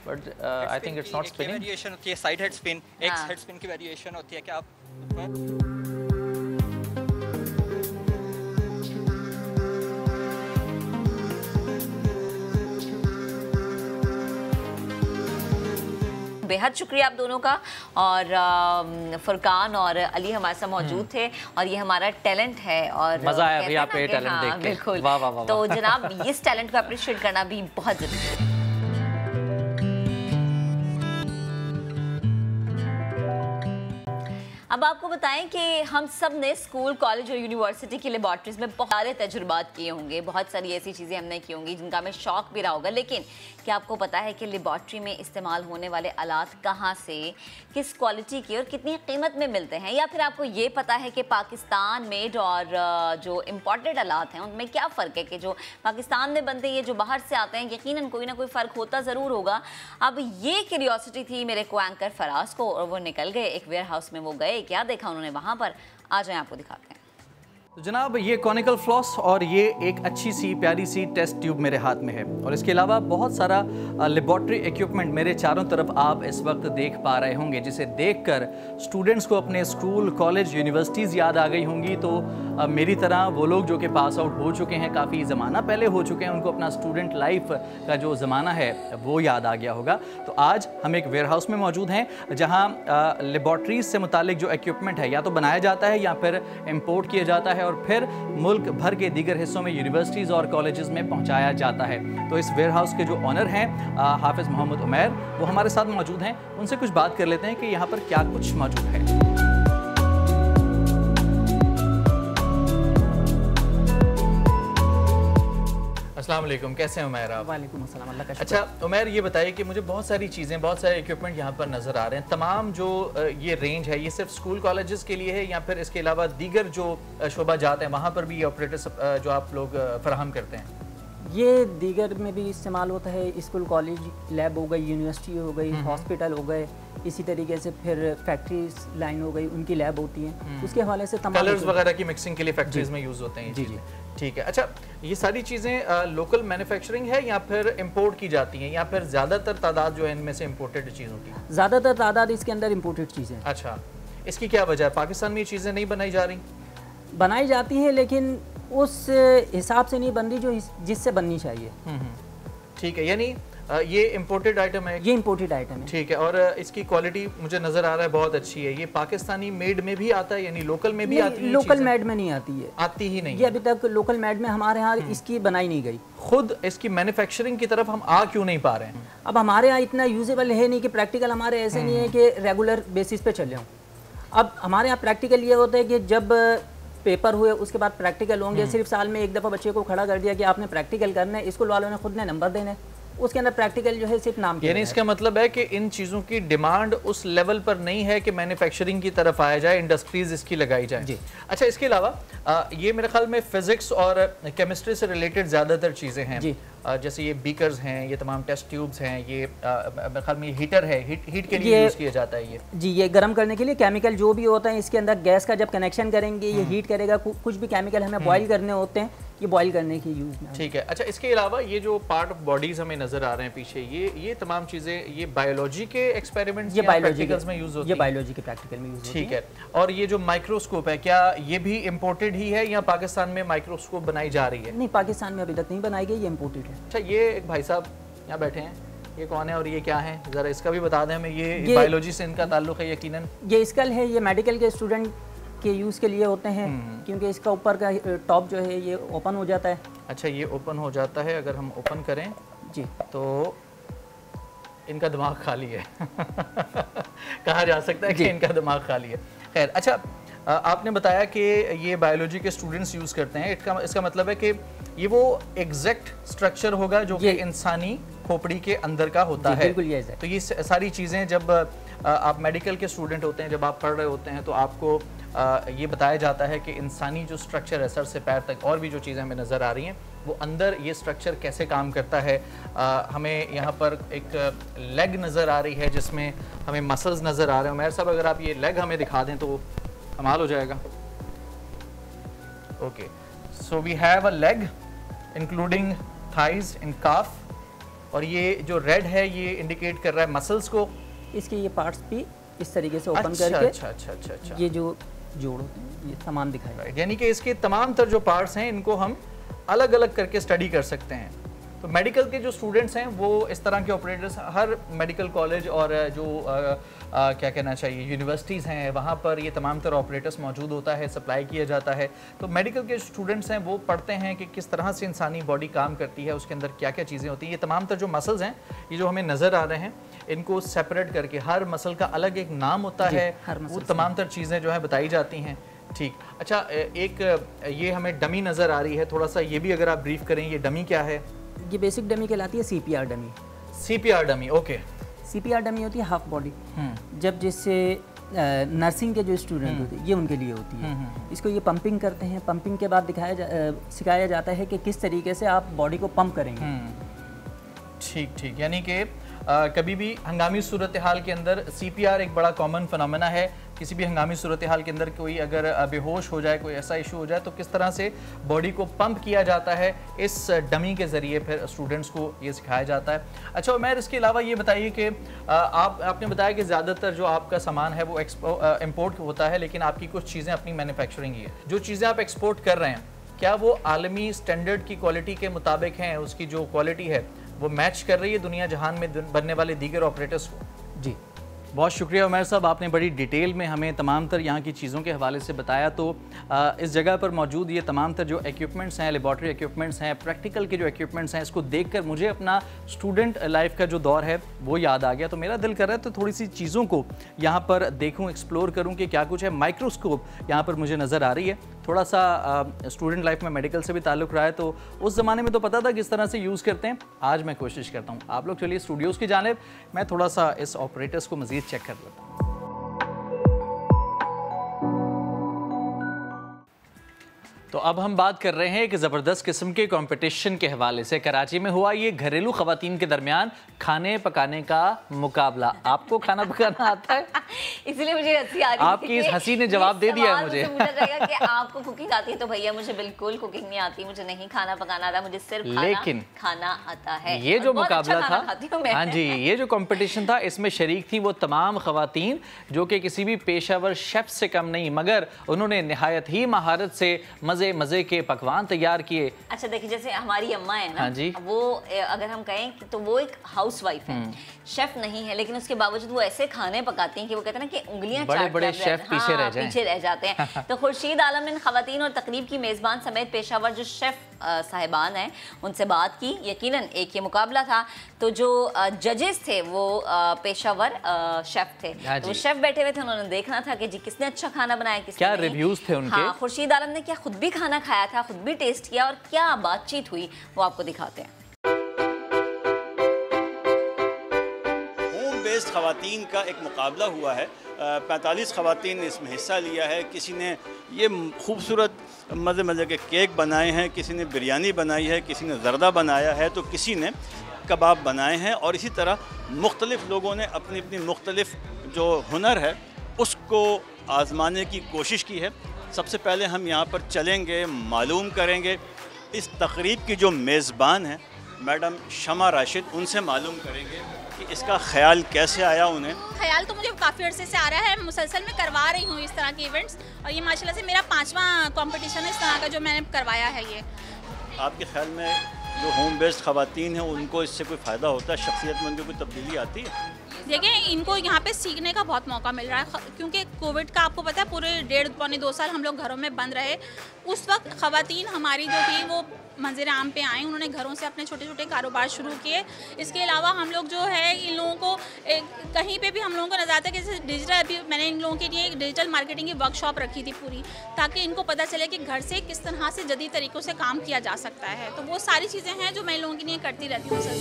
but I think it's not spinning. Variation होती है साइड हेड स्पिन, एक हेड स्पिन की वेरिएशन होती है कि आप बेहद शुक्रिया आप दोनों का। और फुरकान और अली हमारे साथ मौजूद थे, और ये हमारा टैलेंट है और मजा आया भैया पे टैलेंट देख के। बिल्कुल, वाह वाह वाह। तो जनाब इस टैलेंट को अप्रिशिएट करना भी बहुत जरूरी है। अब आपको बताएं कि हम सब ने स्कूल, कॉलेज और यूनिवर्सिटी की लेबॉर्ट्रीज में बहुत सारे तजुर्बात किए होंगे, बहुत सारी ऐसी चीज़ें हमने की होंगी जिनका हमें शौक भी रहा होगा। लेकिन क्या आपको पता है कि लेबॉर्ट्री में इस्तेमाल होने वाले आलात कहाँ से, किस क्वालिटी के और कितनी कीमत में मिलते हैं? या फिर आपको ये पता है कि पाकिस्तान मेड और जो इम्पोर्टेड आलात हैं उनमें क्या फ़र्क है, कि जो पाकिस्तान में बनते हैं, जो बाहर से आते हैं, यकीनन कोई ना कोई फ़र्क होता ज़रूर होगा। अब ये क्यूरियोसिटी थी मेरे को एंकर फराज को, और वो निकल गए एक वेयर हाउस में। वो गए, क्या देखा उन्होंने वहाँ पर, आ जाएं आपको दिखाते हैं। तो जनाब ये कॉनिकल फ्लॉस और ये एक अच्छी सी प्यारी सी टेस्ट ट्यूब मेरे हाथ में है, और इसके अलावा बहुत सारा लेबॉर्ट्री इक्विपमेंट मेरे चारों तरफ आप इस वक्त देख पा रहे होंगे, जिसे देखकर स्टूडेंट्स को अपने स्कूल, कॉलेज, यूनिवर्सिटीज़ याद आ गई होंगी। तो मेरी तरह वो लोग जो कि पास आउट हो चुके हैं, काफ़ी ज़माना पहले हो चुके हैं, उनको अपना स्टूडेंट लाइफ का जो ज़माना है वो याद आ गया होगा। तो आज हम एक वेयर हाउस में मौजूद हैं जहाँ लेबॉर्ट्रीज से मुतालिक जो इक्विपमेंट है या तो बनाया जाता है या फिर इम्पोर्ट किया जाता है, और फिर मुल्क भर के दीगर हिस्सों में यूनिवर्सिटीज़ और कॉलेजेस में पहुंचाया जाता है। तो इस वेयर हाउस के जो ऑनर हैं हाफिज़ मोहम्मद उमैर, वो हमारे साथ मौजूद हैं। उनसे कुछ बात कर लेते हैं कि यहाँ पर क्या कुछ मौजूद है। अस्सलाम वालेकुम, कैसे हैं उमैर आप? वालेकुम अस्सलाम, अल्लाह का शुक्र। अच्छा उमैर, ये बताइए कि मुझे बहुत सारी चीज़ें, बहुत सारे इक्विपमेंट यहाँ पर नज़र आ रहे हैं। तमाम जो ये रेंज है, ये सिर्फ स्कूल कॉलेजेस के लिए है या फिर इसके अलावा दीगर जो शोबा जात हैं वहाँ पर भी ये ऑपरेटर्स जो आप लोग फराहम करते हैं? ये दीगर में भी इस्तेमाल होता है। स्कूल, कॉलेज, लैब हो गई, यूनिवर्सिटी हो गई, हॉस्पिटल हो गए, इसी तरीके से फिर फैक्ट्रीज लाइन हो गई, उनकी लैब होती हैं। उसके हवाले से तमाम कलर्स वगैरह की मिक्सिंग के लिए फैक्ट्रीज में यूज़ होते हैं। जी जी, ठीक है। अच्छा, ये सारी चीज़ें लोकल मैन्युफैक्चरिंग है या फिर इम्पोर्ट की जाती हैं, या फिर ज़्यादातर तादाद जो है इनमें से इम्पोर्टेड चीज़ों की? ज़्यादातर तादाद इसके अंदर इम्पोर्टेड चीज़ें। अच्छा, इसकी क्या वजह है? पाकिस्तान में ये चीज़ें नहीं बनाई जा रही? बनाई जाती हैं, लेकिन उस हिसाब से नहीं बन रही जो जिससे बननी चाहिए। ठीक है, यानी ये इम्पोर्टेड आइटम है? ये इम्पोर्टेड आइटम है। ठीक है, और इसकी क्वालिटी मुझे नजर आ रहा है बहुत अच्छी है। ये पाकिस्तानी मेड में भी आता है, यानी लोकल में भी आती है? लोकल मेड में नहीं आती है, आती ही नहीं। ये अभी तक लोकल मेड में हमारे यहाँ इसकी बनाई नहीं गई। खुद इसकी मैन्युफैक्चरिंग की तरफ हम आ क्यों नहीं पा रहे हैं? अब हमारे यहाँ इतना यूजेबल है नहीं कि प्रैक्टिकल हमारे ऐसे नहीं है कि रेगुलर बेसिस पे चले हों। अब हमारे यहाँ प्रैक्टिकल ये होता है कि जब पेपर हुए उसके बाद प्रैक्टिकल होंगे, सिर्फ साल में एक दफ़ा बच्चे को खड़ा कर दिया कि आपने प्रैक्टिकल करना है, स्कूल वालों ने खुद ने नंबर देने, उसके अंदर प्रैक्टिकल जो है सिर्फ नाम के। यानी इसका मतलब है कि इन चीज़ों की डिमांड उस लेवल पर नहीं है कि मैन्युफैक्चरिंग की तरफ आया जाए, इंडस्ट्रीज इसकी लगाई जाए जी। अच्छा, इसके अलावा ये मेरे ख्याल में फिजिक्स और केमिस्ट्री से रिलेटेड ज़्यादातर चीज़ें हैं जी। जैसे ये बीकर्स हैं, ये तमाम टेस्ट ट्यूब्स हैं, ये मेरे ख्याल में हीटर है, हीट के लिए यूज़ किया जाता है ये जी। ये गर्म करने के लिए केमिकल जो भी होता है इसके अंदर गैस का जब कनेक्शन करेंगे ये हीट करेगा। कुछ भी केमिकल हमें बॉईल करने होते हैं, ये बॉईल करने की यूज में। ठीक है। अच्छा, इसके अलावा ये जो पार्ट ऑफ बॉडीज हमें नजर आ रहे हैं पीछे, ये तमाम चीजें ये बायोलॉजी के एक्सपेरिमेंट्स या प्रैक्टिकल्स में यूज होती है? ये बायोलॉजी के प्रैक्टिकल में यूज होती है। ठीक है। और ये जो माइक्रोस्कोप है, क्या ये भी इम्पोर्टेड ही है या पाकिस्तान में माइक्रोस्कोप बनाई जा रही है? नहीं, पाकिस्तान में अभी तक नहीं बनाई गई, ये इम्पोर्टेड है। अच्छा, ये एक भाई साहब यहाँ बैठे हैं, ये कौन है और ये क्या है, जरा इसका भी बता दें हमें। ये बायोलॉजी से इनका ताल्लुक है यकीनन? ये स्कल है, ये मेडिकल के स्टूडेंट के यूज़ के लिए होते हैं, क्योंकि इसका ऊपर का टॉप जो है ये ओपन हो जाता है। अच्छा, ये ओपन हो जाता है, अगर हम ओपन करें जी तो इनका दिमाग खाली है कहा जा सकता है कि इनका दिमाग खाली है। खैर, अच्छा, आपने बताया कि ये बायोलॉजी के स्टूडेंट्स यूज़ करते हैं, इसका मतलब है कि ये वो एग्जैक्ट स्ट्रक्चर होगा जो कि इंसानी खोपड़ी के अंदर का होता है। तो ये सारी चीज़ें जब आप मेडिकल के स्टूडेंट होते हैं, जब आप पढ़ रहे होते हैं, तो आपको ये बताया जाता है कि इंसानी जो स्ट्रक्चर है सर से पैर तक, और भी जो चीज़ें हमें नज़र आ रही हैं, वो अंदर ये स्ट्रक्चर कैसे काम करता है। हमें यहाँ पर एक लेग नज़र आ रही है जिसमें हमें मसल्स नज़र आ रहे हैं। उमैर साहब, अगर आप ये लेग हमें दिखा दें तो कमाल हो जाएगा। Okay, so we have a leg including thighs and calf, और ये जो रेड है ये इंडिकेट कर रहा है मसल्स को। इसके ये पार्ट्स भी इस तरीके से ओपन करके अच्छा ये जो जोड़ होते हैं ये सामान दिखाएगा। यानी कि इसके तमाम तर जो पार्ट्स हैं इनको हम अलग अलग करके स्टडी कर सकते हैं। तो मेडिकल के जो स्टूडेंट्स हैं वो इस तरह के ऑपरेटर्स हर मेडिकल कॉलेज और जो क्या कहना चाहिए यूनिवर्सिटीज़ हैं वहाँ पर ये तमाम तरह ऑपरेटर्स मौजूद होता है, सप्लाई किया जाता है। तो मेडिकल के स्टूडेंट्स हैं वो पढ़ते हैं कि किस तरह से इंसानी बॉडी काम करती है, उसके अंदर क्या क्या चीज़ें होती हैं। ये तमाम तरह जो मसल्स हैं ये जो हमें नज़र आ रहे हैं, इनको सेपरेट करके हर मसल का अलग एक नाम होता है, वो तमाम तरह चीज़ें जो है बताई जाती हैं। ठीक, अच्छा, एक ये हमें डमी नज़र आ रही है, थोड़ा सा ये भी अगर आप ब्रीफ करें, ये डमी क्या है? ये बेसिक डमी कहलाती है, CPR dummy. CPR dummy, okay. CPR dummy होती है हाफ बॉडी, जब जिससे नर्सिंग के जो स्टूडेंट होते हैं ये उनके लिए होती है। इसको ये पंपिंग करते हैं, पंपिंग के बाद सिखाया जाता है कि किस तरीके से आप बॉडी को पंप करेंगे। ठीक, यानी कि कभी भी हंगामी सूरत हाल के अंदर CPR एक बड़ा कॉमन फिनोमेना है। किसी भी हंगामी सूरत हाल के अंदर कोई अगर बेहोश हो जाए, कोई ऐसा इशू हो जाए, तो किस तरह से बॉडी को पंप किया जाता है, इस डमी के ज़रिए फिर स्टूडेंट्स को ये सिखाया जाता है। अच्छा उमैर, इसके अलावा ये बताइए कि आपने बताया कि ज़्यादातर जो आपका सामान है वो इम्पोर्ट होता है, लेकिन आपकी कुछ चीज़ें अपनी मैन्युफैक्चरिंग ही है। जो चीज़ें आप एक्सपोर्ट कर रहे हैं, क्या वो आलमी स्टैंडर्ड की क्वालिटी के मुताबिक हैं? उसकी जो क्वालिटी है वो मैच कर रही है दुनिया जहान में बनने वाले दीगर ऑपरेटर्स को? जी, बहुत शुक्रिया उमैर साहब, आपने बड़ी डिटेल में हमें तमाम तर यहाँ की चीज़ों के हवाले से बताया। तो इस जगह पर मौजूद ये तमाम तर जो इक्विपमेंट्स हैं, लेबॉर्ट्री इक्विपमेंट्स हैं, प्रैक्टिकल के जो इक्विपमेंट्स हैं, इसको देखकर मुझे अपना स्टूडेंट लाइफ का जो दौर है वो याद आ गया। तो मेरा दिल कर रहा है तो थोड़ी सी चीज़ों को यहाँ पर देखूँ, एक्सप्लोर करूँ कि क्या कुछ है। माइक्रोस्कोप यहाँ पर मुझे नज़र आ रही है। थोड़ा सा स्टूडेंट लाइफ में मेडिकल से भी ताल्लुक़ रहा है, तो उस ज़माने में तो पता था किस तरह से यूज़ करते हैं। आज मैं कोशिश करता हूँ। आप लोग चलिए स्टूडियोज़ की जानिब, मैं थोड़ा सा इस ऑपरेटर्स को मज़ीद चेक कर लेता हूँ। तो अब हम बात कर रहे हैं एक ज़बरदस्त किस्म के कंपटीशन के हवाले से। कराची में हुआ ये घरेलू ख़वातीन के दरमियान खाने पकाने का मुकाबला। आपको खाना पकाना आता है? इसलिए मुझे हंसी आ रही है। आपकी इस हंसी ने जवाब दे दिया है मुझे। कि आपको कुकिंग आती है? तो भैया मुझे बिल्कुल कुकिंग नहीं आती, मुझे नहीं खाना पकाना आता, मुझे सिर्फ खाना आता है। ये जो मुकाबला था, हाँ जी, ये जो कंपटीशन था, इसमें शरीक थी वो तमाम ख़वातीन जो कि किसी भी पेशावर शेफ से कम नहीं, मगर उन्होंने नहायत ही महारत से मज़े मज़े के पकवान तैयार किए। अच्छा देखिए, जैसे हमारी अम्मा है ना, हाँ जी, वो अगर हम कहें कि तो वो एक हाउसवाइफ है, शेफ नहीं है, लेकिन उसके बावजूद वो ऐसे खाने पकाती हैं कि वो कहते हैं ना कि उंगलियां बड़े बड़े शेफ पीछे रह जाएं। पीछे रह जाते हैं। तो खुर्शीद आलम ने खवातीन और तकरीब की मेज़बान समेत पेशावर जो शेफ साहिबान हैं उनसे बात की। यकीनन एक ये मुकाबला था, तो जो जजेस थे वो पेशावर शेफ थे, तो वो शेफ बैठे हुए थे, उन्होंने देखना था कि जी किसने अच्छा खाना बनाया, किसने क्या नहीं। रिव्यूज थे उनके। हाँ, खुर्शीद आलम ने क्या खुद भी खाना खाया था, खुद भी टेस्ट किया, और क्या बातचीत हुई वो आपको दिखाते हैं। होम बेस्ड खवातीन का एक मुकाबला हुआ है, 45 खवातीन ने इसमें हिस्सा लिया है। किसी ने ये खूबसूरत मज़े मज़े के केक बनाए हैं, किसी ने बिरयानी बनाई है, किसी ने ज़र्दा बनाया है, तो किसी ने कबाब बनाए हैं, और इसी तरह मुख्तलिफ़ लोगों ने अपनी अपनी मुख्तलिफ़ जो हुनर है उसको आज़माने की कोशिश की है। सबसे पहले हम यहाँ पर चलेंगे, मालूम करेंगे इस तकरीब की जो मेज़बान हैं मैडम शमा राशिद, उनसे मालूम करेंगे कि इसका ख्याल कैसे आया उन्हें। ख्याल तो मुझे काफ़ी अर्से से आ रहा है, मुसलसल मैं करवा रही हूँ इस तरह के इवेंट्स, और ये माशाल्लाह से मेरा 5वां कंपटीशन है इस तरह का जो मैंने करवाया है। ये आपके ख्याल में जो होम बेस्ड खवातीन हैं उनको इससे कोई फ़ायदा होता है, शख्सियत में उनकी कोई तब्दीली आती है? देखिए, इनको यहाँ पे सीखने का बहुत मौका मिल रहा है, क्योंकि कोविड का आपको पता है पूरे 1.5-2 साल हम लोग घरों में बंद रहे। उस वक्त खवातीन हमारी जो थी वो मंज़िर आम पे आई, उन्होंने घरों से अपने छोटे छोटे कारोबार शुरू किए। इसके अलावा हम लोग जो है इन लोगों को कहीं पे भी हम लोगों को नज़र आता है कि जैसे डिजिटल, अभी मैंने इन लोगों के लिए एक डिजिटल मार्केटिंग की वर्कशॉप रखी थी पूरी, ताकि इनको पता चले कि घर से किस तरह से जदीद तरीक़ों से काम किया जा सकता है। तो वो सारी चीज़ें हैं जो मैं इन लोगों के लिए करती रहती हूँ सर।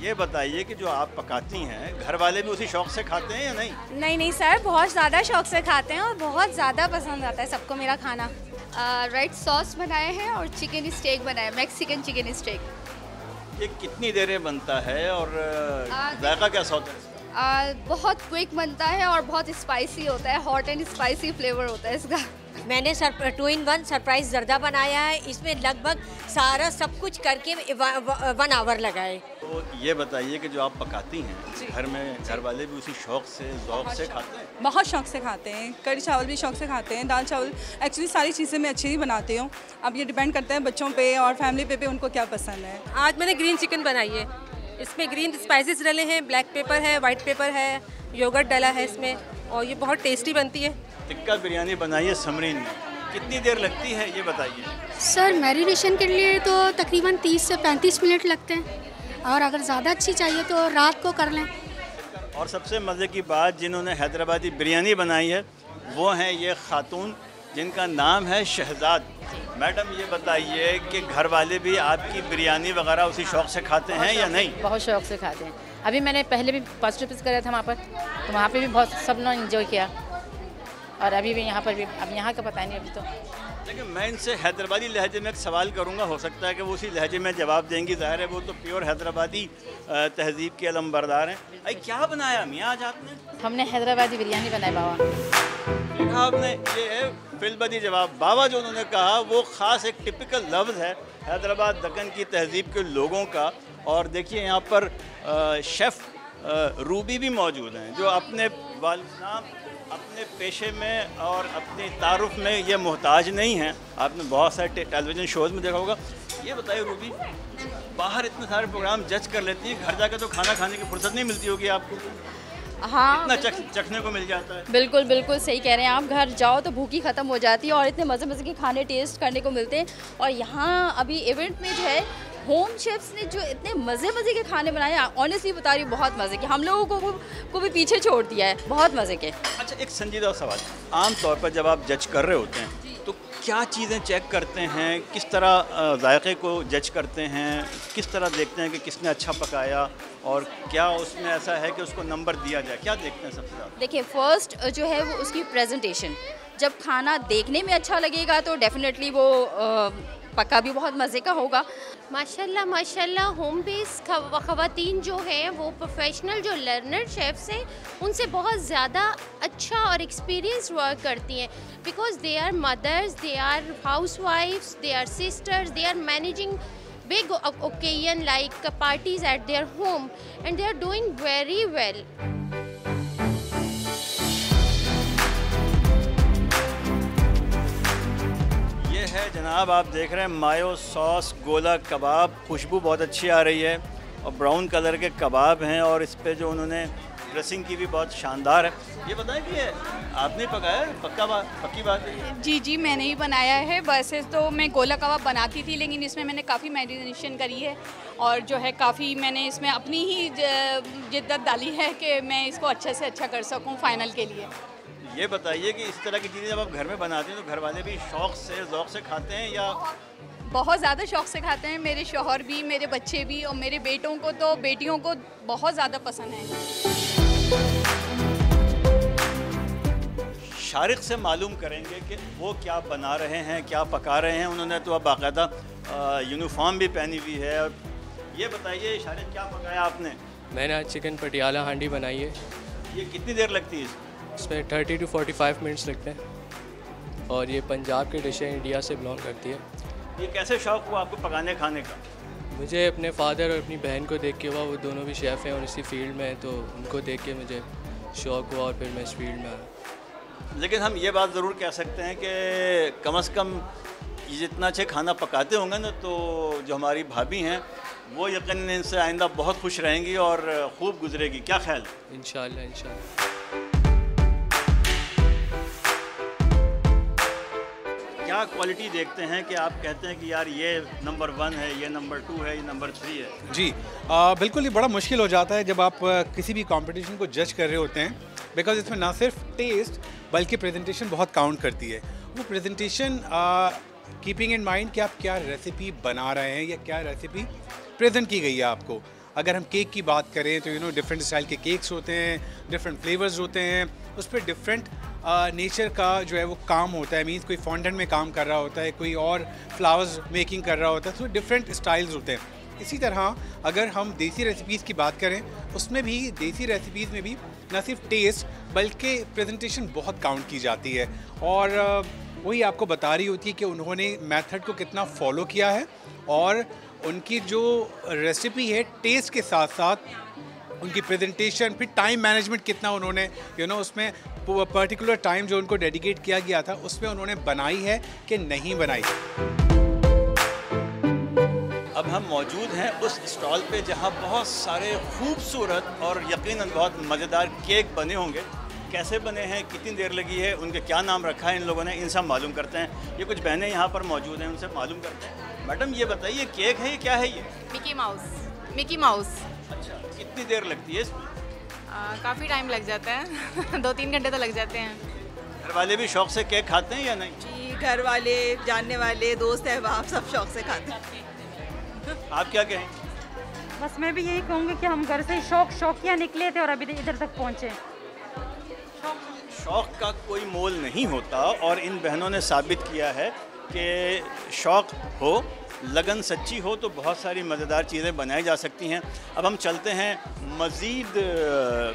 ये बताइए कि जो आप पकाती हैं घर वाले भी उसी शौक़ से खाते हैं या नहीं? नहीं सर, बहुत ज़्यादा शौक़ से खाते हैं और बहुत ज़्यादा पसंद आता है सबको मेरा खाना। रेड सॉस बनाए हैं और चिकन स्टेक बनाया, मैक्सिकन चिकन स्टेक। ये कितनी देर में बनता है और जायका कैसा होता है? बहुत क्विक बनता है और बहुत स्पाइसी होता है, हॉट एंड स्पाइसी फ्लेवर होता है इसका। मैंने 2-in-1 सरप्राइज जर्दा बनाया है, इसमें लगभग सारा सब कुछ करके 1 आवर लगाए। तो ये बताइए कि जो आप पकाती हैं घर में, घर वाले भी उसी शौक़ से ज़ौक़ से खाते हैं? बहुत शौक़ से खाते हैं, कड़ी चावल भी शौक़ से खाते हैं, दाल चावल, एक्चुअली सारी चीज़ें मैं अच्छी ही बनाती हूँ। अब ये डिपेंड करता है बच्चों पे और फैमिली पे उनको क्या पसंद है। आज मैंने ग्रीन चिकन बनाई है, इसमें ग्रीन स्पाइसेस डले हैं, ब्लैक पेपर है, वाइट पेपर है, योगर्ट डला है इसमें, और ये बहुत टेस्टी बनती है। टिक्का बिरयानी बनाई है समरीन में, कितनी देर लगती है ये बताइए? सर मैरिनेशन के लिए तो तकरीबन 30 से 35 मिनट लगते हैं, और अगर ज़्यादा अच्छी चाहिए तो रात को कर लें। और सबसे मज़े की बात, जिन्होंने हैदराबादी बिरयानी बनाई है वो हैं ये खातून जिनका नाम है शहजाद। मैडम ये बताइए कि घर वाले भी आपकी बिरयानी वगैरह उसी शौक़ से खाते हैं या नहीं? बहुत शौक़ से खाते हैं। अभी मैंने पहले भी फर्स्ट ट्रिप करा था वहाँ पर, तो वहाँ पे भी बहुत सब लोग एंजॉय किया, और अभी भी यहाँ पर भी, अब यहाँ का पता नहीं अभी तो। लेकिन मैं इनसे हैदराबादी लहजे में एक सवाल करूँगा, हो सकता है कि वो उसी लहजे में जवाब देंगी, ज़ाहिर है वो तो प्योर हैदराबादी तहज़ीब के अलमबरदार हैं। अरे क्या बनाया मियाँ आज आपने? हमने हैदराबादी बिरयानी बनाई बाबा। देखा आपने, ये है फिलबदी जवाब। बाबा जो उन्होंने कहा वो ख़ास एक टिपिकल लफ्ज़ है हैदराबाद दक्कन की तहज़ीब के लोगों का। और देखिए यहाँ पर शेफ़ रूबी भी मौजूद हैं जो अपने वालिद अपने पेशे में और अपनी तारुफ में ये मोहताज नहीं हैं। आपने बहुत सारे टेलीविज़न शोज़ में देखा होगा। ये बताइए रूबी, बाहर इतने सारे प्रोग्राम जज कर लेती हैं, घर जाकर तो खाना खाने की फुर्सत नहीं मिलती होगी आपको? हाँ, इतना चखने को मिल जाता है। बिल्कुल बिल्कुल सही कह रहे हैं आप। घर जाओ तो भूखी ख़त्म हो जाती है और इतने मज़े मज़े के खाने टेस्ट करने को मिलते हैं। और यहाँ अभी इवेंट में जो है होम शेफ्स ने जो इतने मज़े मज़े के खाने बनाए, ऑनेस्टली बता रही हूँ बहुत मज़े के, हम लोगों को भी पीछे छोड़ दिया है, बहुत मज़े के। अच्छा, एक संजीदा सवाल, आम तौर पर जब आप जज कर रहे होते हैं तो क्या चीज़ें चेक करते हैं, किस तरह जायके को जज करते हैं, किस तरह देखते हैं कि किसने अच्छा पकाया और क्या उसमें ऐसा है कि उसको नंबर दिया जाए, क्या देखते हैं सबसे ज़्यादा? देखिए, फर्स्ट जो है वो उसकी प्रेजेंटेशन, जब खाना देखने में अच्छा लगेगा तो डेफिनेटली वो पक्का भी बहुत मज़े का होगा। माशाल्लाह माशाल्लाह होम बेस्ड ख़वातीन जो हैं वो प्रोफेशनल जो लर्नर शेफ्स हैं उनसे बहुत ज़्यादा अच्छा और एक्सपीरियंस वर्क करती हैं, because they are mothers, they are हाउस वाइफ्स, they are sisters, they are managing big occasion like parties at their home and they are doing very well. जनाब आप देख रहे हैं मायो सॉस गोला कबाब, खुशबू बहुत अच्छी आ रही है और ब्राउन कलर के कबाब हैं और इस पे जो उन्होंने ड्रेसिंग की भी बहुत शानदार है। ये बताएं कि ये आपने पकाया है? पक्की बात है? जी जी मैंने ही बनाया है। वैसे तो मैं गोला कबाब बनाती थी, लेकिन इसमें मैंने काफ़ी मैरिनेशन करी है और जो है काफ़ी मैंने इसमें अपनी ही जिद्दत डाली है कि मैं इसको अच्छे से अच्छा कर सकूं फाइनल के लिए। ये बताइए कि इस तरह की चीज़ें जब आप घर में बनाते हैं तो घर वाले भी शौक़ से ज़ौक़ से खाते हैं या? बहुत ज़्यादा शौक़ से खाते हैं, मेरे शौहर भी, मेरे बच्चे भी और मेरे बेटों को तो बेटियों को बहुत ज़्यादा पसंद है। शारिक से मालूम करेंगे कि वो क्या बना रहे हैं, क्या पका रहे हैं। उन्होंने तो अब बाकायदा यूनिफॉर्म भी पहनी हुई है। और ये बताइए शारिक क्या पकाया आपने? मैंने आज चिकन पटियाला हांडी बनाई है। ये कितनी देर लगती है इसमें? 30 to 45 मिनट्स लगते हैं और ये पंजाब की डिश है, इंडिया से बिलोंग करती है। ये कैसे शौक़ हुआ आपको पकाने खाने का? मुझे अपने फादर और अपनी बहन को देख के हुआ, वो दोनों भी शेफ़ हैं और इसी फील्ड में हैं, तो उनको देख के मुझे शौक़ हुआ और फिर मैं इस फील्ड में आया। लेकिन हम ये बात ज़रूर कह सकते हैं कि कम से कम ये जितना अच्छे खाना पकाते होंगे ना, तो जो हमारी भाभी हैं वो यकीनन इनसे आइंदा बहुत खुश रहेंगी और खूब गुजरेगी। क्या ख्याल? इंशाल्लाह इंशाल्लाह। क्या क्वालिटी देखते हैं कि आप कहते हैं कि यार ये नंबर 1 है, ये नंबर 2 है, ये नंबर 3 है? जी बिल्कुल, ये बड़ा मुश्किल हो जाता है जब आप किसी भी कंपटीशन को जज कर रहे होते हैं, बिकॉज इसमें ना सिर्फ टेस्ट बल्कि प्रेजेंटेशन बहुत काउंट करती है। वो प्रेजेंटेशन कीपिंग इन माइंड कि आप क्या रेसिपी बना रहे हैं या क्या रेसिपी प्रेजेंट की गई है आपको। अगर हम केक की बात करें तो डिफरेंट स्टाइल के केक्स होते हैं, डिफरेंट फ्लेवर्स होते हैं, उस पर डिफरेंट नेचर का जो है वो काम होता है। मीन्स कोई फॉन्डेंट में काम कर रहा होता है, कोई और फ्लावर्स मेकिंग कर रहा होता है, तो डिफरेंट स्टाइल्स होते हैं। इसी तरह अगर हम देसी रेसिपीज़ की बात करें, उसमें भी देसी रेसिपीज़ में भी न सिर्फ टेस्ट बल्कि प्रेजेंटेशन बहुत काउंट की जाती है और वही आपको बता रही होती है कि उन्होंने मेथड को कितना फॉलो किया है और उनकी जो रेसिपी है टेस्ट के साथ साथ उनकी प्रेजेंटेशन, फिर टाइम मैनेजमेंट कितना उन्होंने उसमें पर्टिकुलर टाइम जो उनको डेडिकेट किया गया था उसमें उन्होंने बनाई है कि नहीं बनाई। अब हम मौजूद हैं उस स्टॉल पे जहां बहुत सारे खूबसूरत और यकीनन बहुत मज़ेदार केक बने होंगे। कैसे बने हैं, कितनी देर लगी है, उनके क्या नाम रखा है इन लोगों ने, इन सब मालूम करते हैं। ये कुछ बहनें यहाँ पर मौजूद हैं, उनसे मालूम करते हैं। मैडम ये बताइए केक है, ये क्या है? ये मिकी माउस। अच्छा, कितनी देर लगती है इसमें? काफ़ी टाइम लग जाता है 2-3 घंटे तो लग जाते हैं। घर वाले भी शौक से केक खाते हैं या नहीं? जी, घर वाले, जानने वाले, दोस्त अहबाब सब शौक से खाते हैं। आप क्या कहें? बस मैं भी यही कहूँगी कि हम घर से शौकिया निकले थे और अभी इधर तक पहुँचे। शौक़ का कोई मोल नहीं होता और इन बहनों ने साबित किया है कि शौक़ हो, लगन सच्ची हो तो बहुत सारी मज़ेदार चीज़ें बनाई जा सकती हैं। अब हम चलते हैं मज़ीद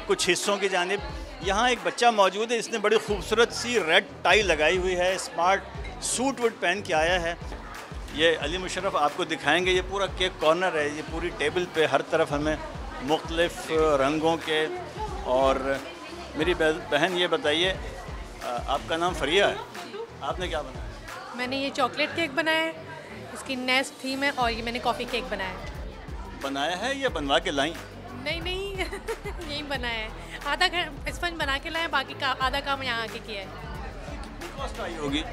कुछ हिस्सों की जानिब। यहाँ एक बच्चा मौजूद है, इसने बड़ी खूबसूरत सी रेड टाई लगाई हुई है, स्मार्ट सूट वूट पहन के आया है। ये अली मुशर्रफ आपको दिखाएंगे। ये पूरा केक कॉर्नर है, ये पूरी टेबल पे हर तरफ हमें मुख्तलिफ रंगों के। और मेरी बहन ये बताइए, आपका नाम फरिया है, आपने क्या बनाया? मैंने ये चॉकलेट केक बनाया है, इसकी नेस्ट थीम है, और ये मैंने कॉफ़ी केक बनाया है। बनाया है या बनवा के लाई? नहीं यही बनाया है। आधा स्पंज बना के लाए, बाकी का आधा काम यहाँ आके किया है। कितनी कॉस्ट आई होगी?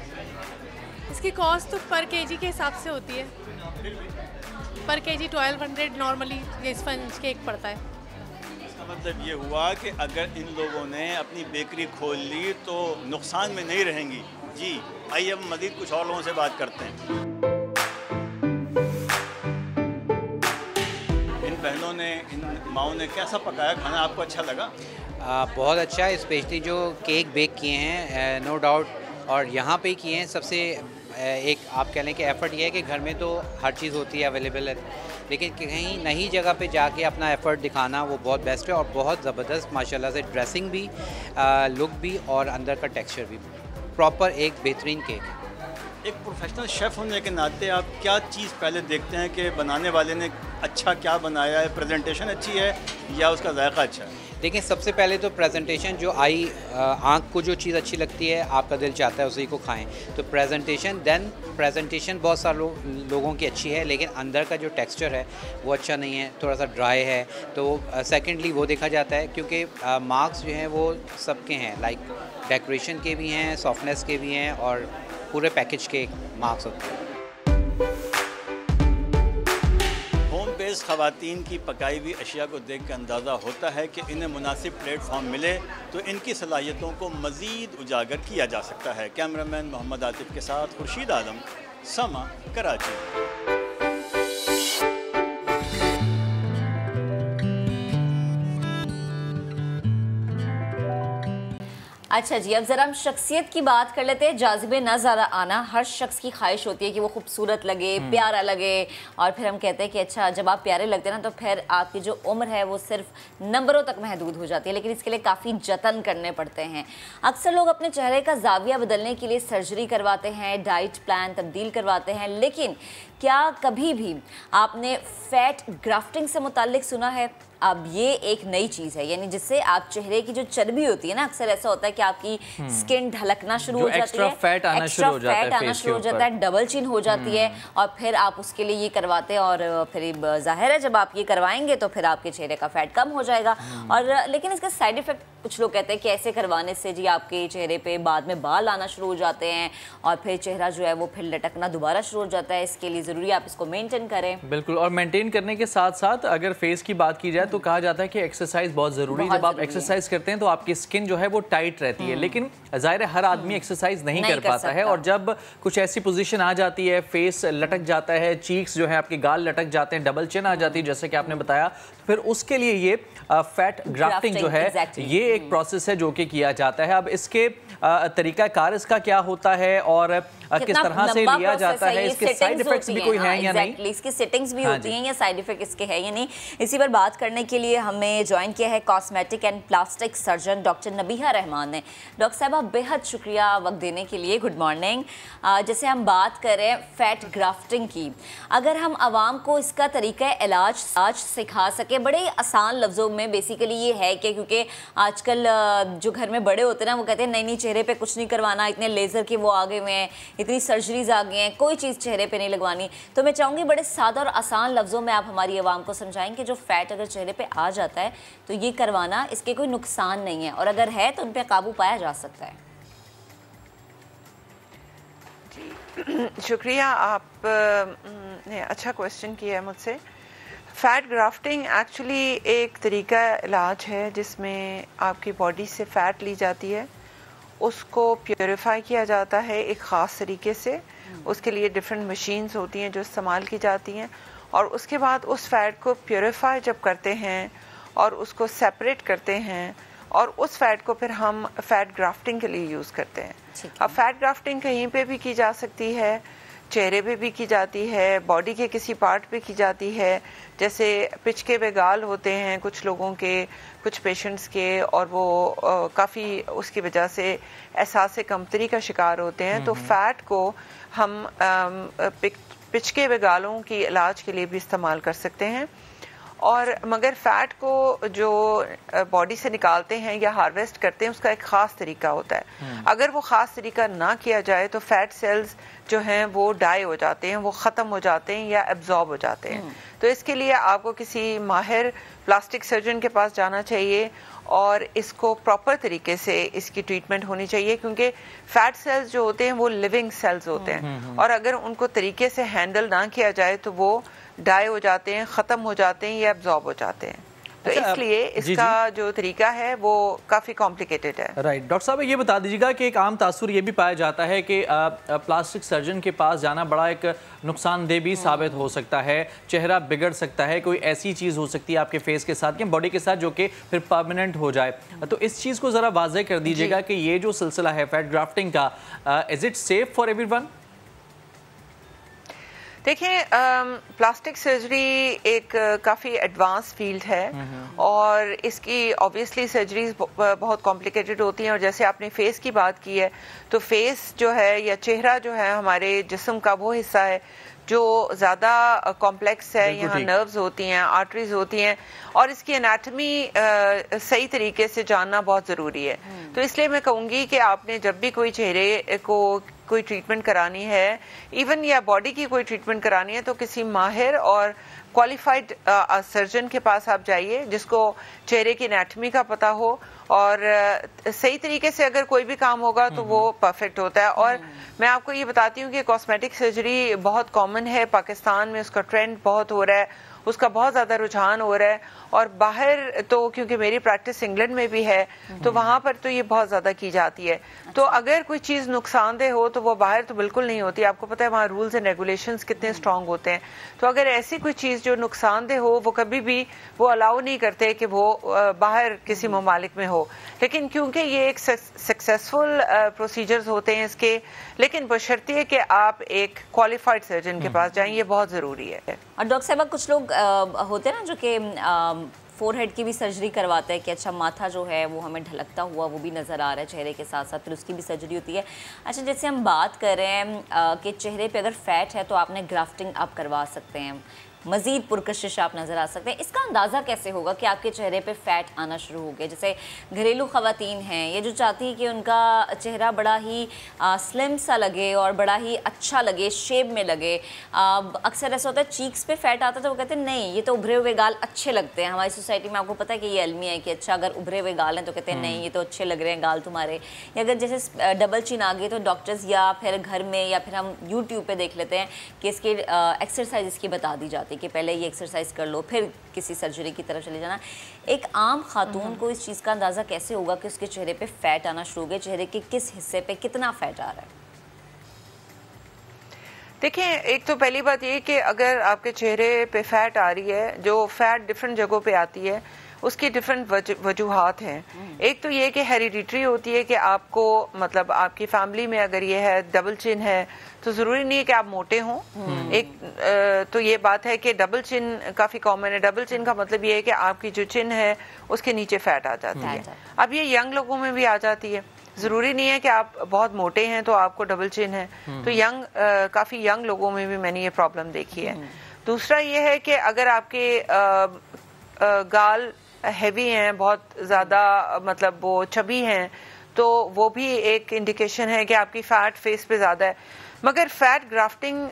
इसकी कॉस्ट तो पर केजी के हिसाब से होती है। पर केजी 1200 नॉर्मली ये स्पंज केक पड़ता है। इसका मतलब ये हुआ कि अगर इन लोगों ने अपनी बेकरी खोल ली तो नुकसान में नहीं रहेंगी। जी आइए अब मज़ीद कुछ और लोगों से बात करते हैं। इन बहनों ने, इन माओं ने कैसा पकाया खाना, आपको अच्छा लगा? बहुत अच्छा है, स्पेशली जो केक बेक किए हैं नो डाउट, और यहाँ पे किए हैं। सबसे एक आप कह लें कि एफ़र्ट ये है कि घर में तो हर चीज़ होती है, अवेलेबल है, लेकिन कहीं नई जगह पे जाके अपना एफ़र्ट दिखाना वो बहुत बेस्ट है। और बहुत ज़बरदस्त माशाल्लाह से ड्रेसिंग भी, लुक भी और अंदर का टेक्सचर भी, प्रॉपर एक बेहतरीन केक। एक प्रोफेशनल शेफ़ होने के नाते आप क्या चीज़ पहले देखते हैं कि बनाने वाले ने अच्छा क्या बनाया है, प्रेजेंटेशन अच्छी है या उसका जायका अच्छा है? देखिए सबसे पहले तो प्रेजेंटेशन, जो आँख को जो चीज़ अच्छी लगती है, आपका दिल चाहता है उसी को खाएं, तो प्रेजेंटेशन। देन प्रेजेंटेशन बहुत सारे लोगों की अच्छी है, लेकिन अंदर का जो टेक्सचर है वो अच्छा नहीं है, थोड़ा सा ड्राई है, तो सेकेंडली वो देखा जाता है। क्योंकि मार्क्स जो हैं वो सबके हैं, लाइक डेकोरेशन के भी हैं, सॉफ्टनेस के भी हैं, और पूरे पैकेज के मार्क्स होते हैं। बेस ख़वातीन की पकाई हुई अशिया को देख कर अंदाज़ा होता है कि इन्हें मुनासिब प्लेटफॉर्म मिले तो इनकी सलाहियतों को मज़ीद उजागर किया जा सकता है। कैमरामैन मोहम्मद आतिफ के साथ खुर्शीद आलम, समा, कराची। अच्छा जी, अब ज़रा हम शख्सियत की बात कर लेते हैं। जाज़िबे नज़र आना हर शख्स की ख्वाहिश होती है कि वो खूबसूरत लगे, प्यारा लगे, और फिर हम कहते हैं कि अच्छा जब आप प्यारे लगते हैं ना तो फिर आपकी जो उम्र है वो सिर्फ नंबरों तक महदूद हो जाती है, लेकिन इसके लिए काफ़ी जतन करने पड़ते हैं। अक्सर लोग अपने चेहरे का ज़ाविया बदलने के लिए सर्जरी करवाते हैं, डाइट प्लान तब्दील करवाते हैं, लेकिन क्या कभी भी आपने फैट ग्राफ्टिंग से मुताल्लिक सुना है? अब ये एक नई चीज़ है, यानी जिससे आप चेहरे की जो चर्बी होती है ना, अक्सर ऐसा होता है कि आपकी स्किन ढलकना शुरू हो जाती है, एक्स्ट्रा फैट आना शुरू हो जाता है, डबल चिन हो जाती है, और फिर आप उसके लिए ये करवाते हैं, और फिर जाहिर है जब आप ये करवाएंगे तो फिर आपके चेहरे का फैट कम हो जाएगा। और लेकिन इसका साइड इफेक्ट कुछ लोग कहते हैं कि ऐसे करवाने से जी आपके चेहरे पे बाद में बाल आना शुरू हो जाते हैं, और फिर चेहरा जो है वो फिर लटकना दोबारा शुरू हो जाता है। इसके लिए ज़रूरी आप इसको मेंटेन करें। बिल्कुल, और मेंटेन करने के साथ साथ अगर फेस की बात की जाए तो कहा जाता है कि एक्सरसाइज बहुत ज़रूरी है। जब आप एक्सरसाइज करते हैं तो आपकी स्किन जो है वो टाइट रहती है, लेकिन ज़ाहिर है हर आदमी एक्सरसाइज नहीं कर पाता है, और जब कुछ ऐसी पोजीशन आ जाती है, फेस लटक जाता है, चीक्स जो है आपके गाल लटक जाते हैं, डबल चिन आ जाती है जैसे कि आपने बताया, फिर उसके लिए ये फैट ग्राफ्टिंग जो है ये एक प्रोसेस है जो कि किया जाता है। अब इसके तरीकाकार इसका क्या होता है और किस तरह से लिया जाता है, इसके साइड इफेक्ट्स भी कोई हैं या नहीं, इसकी सेटिंग्स भी होती हैं या साइड इफेक्ट इसके हैं या नहीं, इसी पर बात करने के लिए हमें ज्वाइन किया है cosmetic and plastic surgeon doctor Nabiha Rahman ने। डॉक्टर साहब आप बेहद शुक्रिया वक्त देने के लिए, गुड मॉर्निंग। जैसे हम बात करें फैट ग्राफ्टिंग की, अगर हम आवाम को इसका तरीका इलाज सिखा सके बड़े आसान लफ्ज़ों में, बेसिकली ये है कि क्योंकि आजकल जो घर में बड़े होते हैं ना वो कहते हैं नहीं नहीं चेहरे पे कुछ नहीं करवाना, इतने लेज़र के वो आ गए हुए हैं, इतनी सर्जरीज आ गई हैं, कोई चीज़ चेहरे पे नहीं लगवानी। तो मैं चाहूँगी बड़े सादा और आसान लफ्ज़ों में आप हमारी आवाम को समझाएं कि जो फैट अगर चेहरे पे आ जाता है तो ये करवाना इसके कोई नुकसान नहीं है, और अगर है तो उन पर काबू पाया जा सकता है। शुक्रिया, आपने अच्छा क्वेश्चन किया है मुझसे। फ़ैट ग्राफ्टिंग एक्चुअली एक तरीका इलाज है जिसमें आपकी बॉडी से फ़ैट ली जाती है, उसको प्योरीफाई किया जाता है एक ख़ास तरीके से। उसके लिए डिफरेंट मशीन्स होती हैं जो इस्तेमाल की जाती हैं, और उसके बाद उस फ़ैट को प्योरीफाई जब करते हैं और उसको सेपरेट करते हैं, और उस फ़ैट को फिर हम फ़ैट ग्राफ्टिंग के लिए यूज़ करते हैं। अब फ़ैट ग्राफ्टिंग कहीं पे भी की जा सकती है, चेहरे पे भी की जाती है, बॉडी के किसी पार्ट पे की जाती है, जैसे पिचके हुए गाल होते हैं कुछ लोगों के, कुछ पेशेंट्स के, और वो काफ़ी उसकी वजह से एहसास कमतरी का शिकार होते हैं। तो फ़ैट को हम पिचके हुए गालों की इलाज के लिए भी इस्तेमाल कर सकते हैं, और मगर फ़ैट को जो बॉडी से निकालते हैं या हार्वेस्ट करते हैं उसका एक ख़ास तरीका होता है। अगर वो ख़ास तरीका ना किया जाए तो फ़ैट सेल्स जो हैं वो डाई हो जाते हैं, वो ख़त्म हो जाते हैं या एब्जॉर्ब हो जाते हैं। तो इसके लिए आपको किसी माहिर प्लास्टिक सर्जन के पास जाना चाहिए और इसको प्रॉपर तरीके से इसकी ट्रीटमेंट होनी चाहिए, क्योंकि फ़ैट सेल्स जो होते हैं वो लिविंग सेल्स होते हैं, और अगर उनको तरीके से हैंडल ना किया जाए तो वो डाई हो जाते हैं, ख़त्म हो जाते हैं या एब्जॉर्ब हो जाते हैं। तो इसलिए इसका जो तरीका है वो काफ़ी कॉम्प्लिकेटेड है। राइट, डॉक्टर साहब ये बता दीजिएगा कि एक आम तासुर ये भी पाया जाता है कि प्लास्टिक सर्जन के पास जाना बड़ा एक नुकसानदेह भी साबित हो सकता है, चेहरा बिगड़ सकता है, कोई ऐसी चीज़ हो सकती है आपके फेस के साथ या बॉडी के साथ जो कि फिर परमानेंट हो जाए। तो इस चीज़ को ज़रा वाज़ेह कर दीजिएगा कि ये जो सिलसिला है फैट ग्राफ्टिंग का, is it safe for everyone? देखिए, प्लास्टिक सर्जरी एक काफ़ी एडवांस फील्ड है, और इसकी ऑब्वियसली सर्जरीज बहुत कॉम्प्लिकेटेड होती हैं, और जैसे आपने फेस की बात की है तो फेस जो है या चेहरा जो है हमारे जिस्म का वो हिस्सा है जो ज़्यादा कॉम्प्लेक्स है, यहाँ नर्व्स होती हैं, आर्टरीज होती हैं, और इसकी एनाटमी सही तरीके से जानना बहुत ज़रूरी है। तो इसलिए मैं कहूँगी कि आपने जब भी कोई चेहरे को कोई ट्रीटमेंट करानी है, इवन या बॉडी की कोई ट्रीटमेंट करानी है, तो किसी माहिर और क्वालिफाइड सर्जन के पास आप जाइए जिसको चेहरे की एनाटमी का पता हो, और सही तरीके से अगर कोई भी काम होगा तो वो परफेक्ट होता है। और मैं आपको ये बताती हूँ कि कॉस्मेटिक सर्जरी बहुत कॉमन है पाकिस्तान में, उसका ट्रेंड बहुत हो रहा है, उसका बहुत ज़्यादा रुझान हो रहा है। और बाहर तो क्योंकि मेरी प्रैक्टिस इंग्लैंड में भी है तो वहाँ पर तो ये बहुत ज़्यादा की जाती है। तो अगर कोई चीज़ नुकसानदेह हो तो वो बाहर तो बिल्कुल नहीं होती। आपको पता है वहाँ रूल्स एंड रेगुलेशंस कितने स्ट्रांग होते हैं। तो अगर ऐसी कोई चीज़ जो नुकसानदेह हो वो कभी भी वो अलाउ नहीं करते कि वो बाहर किसी ममालिक में हो। लेकिन क्योंकि ये एक सक्सेसफुल प्रोसीजर्स होते हैं इसके, लेकिन बशर्ते कि आप एक क्वालिफाइड सर्जन के पास जाएं, ये बहुत ज़रूरी है। और डॉक्टर साहब कुछ लोग होते हैं ना जो कि फोरहेड की भी सर्जरी करवाते हैं कि अच्छा माथा जो है वो हमें ढलकता हुआ वो भी नज़र आ रहा है चेहरे के साथ साथ, फिर उसकी भी सर्जरी होती है। अच्छा, जैसे हम बात कर रहे हैं कि चेहरे पे अगर फैट है तो आपने ग्राफ्टिंग आप करवा सकते हैं, मज़ीद पुरकशिश आप नज़र आ सकते हैं। इसका अंदाज़ा कैसे होगा कि आपके चेहरे पे फैट आना शुरू हो गया? जैसे घरेलू ख़वातीन हैं ये जो चाहती है कि उनका चेहरा बड़ा ही स्लिम सा लगे और बड़ा ही अच्छा लगे, शेप में लगे। अक्सर ऐसा होता है चीक्स पे फैट आता है तो वो कहते हैं नहीं ये तो उभरे हुए गाल अच्छे लगते हैं। हमारी सोसाइटी में आपको पता है कि ये अलमी है कि अच्छा अगर उभरे हुए गाल हैं तो कहते हैं नहीं ये तो अच्छे लग रहे हैं गाल तुम्हारे। या अगर जैसे डबल चिन आ गई तो डॉक्टर्स या फिर घर में या फिर हम यूट्यूब पर देख लेते हैं कि इसकी एक्सरसाइज इसकी बता दी जाती है कि पहले ये एक्सरसाइज कर लो फिर किसी सर्जरी की तरफ चले जाना। एक आम खातून को इस चीज़ का अंदाज़ा कैसे होगा कि उसके चेहरे पे फैट आना शुरू हो गया, चेहरे के किस हिस्से पे कितना फैट आ रहा है? देखिए, एक तो पहली बात ये कि अगर आपके चेहरे पे फैट आ रही है, जो फैट डिफरेंट जगहों पे आती है उसकी डिफरेंट वजूहात हैं। एक तो ये कि हेरिडिटरी होती है कि आपको मतलब आपकी फैमिली में अगर ये है डबल चिन है तो ज़रूरी नहीं है कि आप मोटे हों। एक तो ये बात है कि डबल चिन काफ़ी कॉमन है। डबल चिन का मतलब ये है कि आपकी जो चिन है उसके नीचे फैट आ जाती है। अब ये यंग लोगों में भी आ जाती है, ज़रूरी नहीं है कि आप बहुत मोटे हैं तो आपको डबल चिन है। तो काफ़ी यंग लोगों में भी मैंने ये प्रॉब्लम देखी है। दूसरा ये है कि अगर आपके गाल हैवी हैं, बहुत ज़्यादा मतलब वो चबी हैं, तो वो भी एक इंडिकेशन है कि आपकी फैट फेस पे ज़्यादा है। मगर फैट ग्राफ्टिंग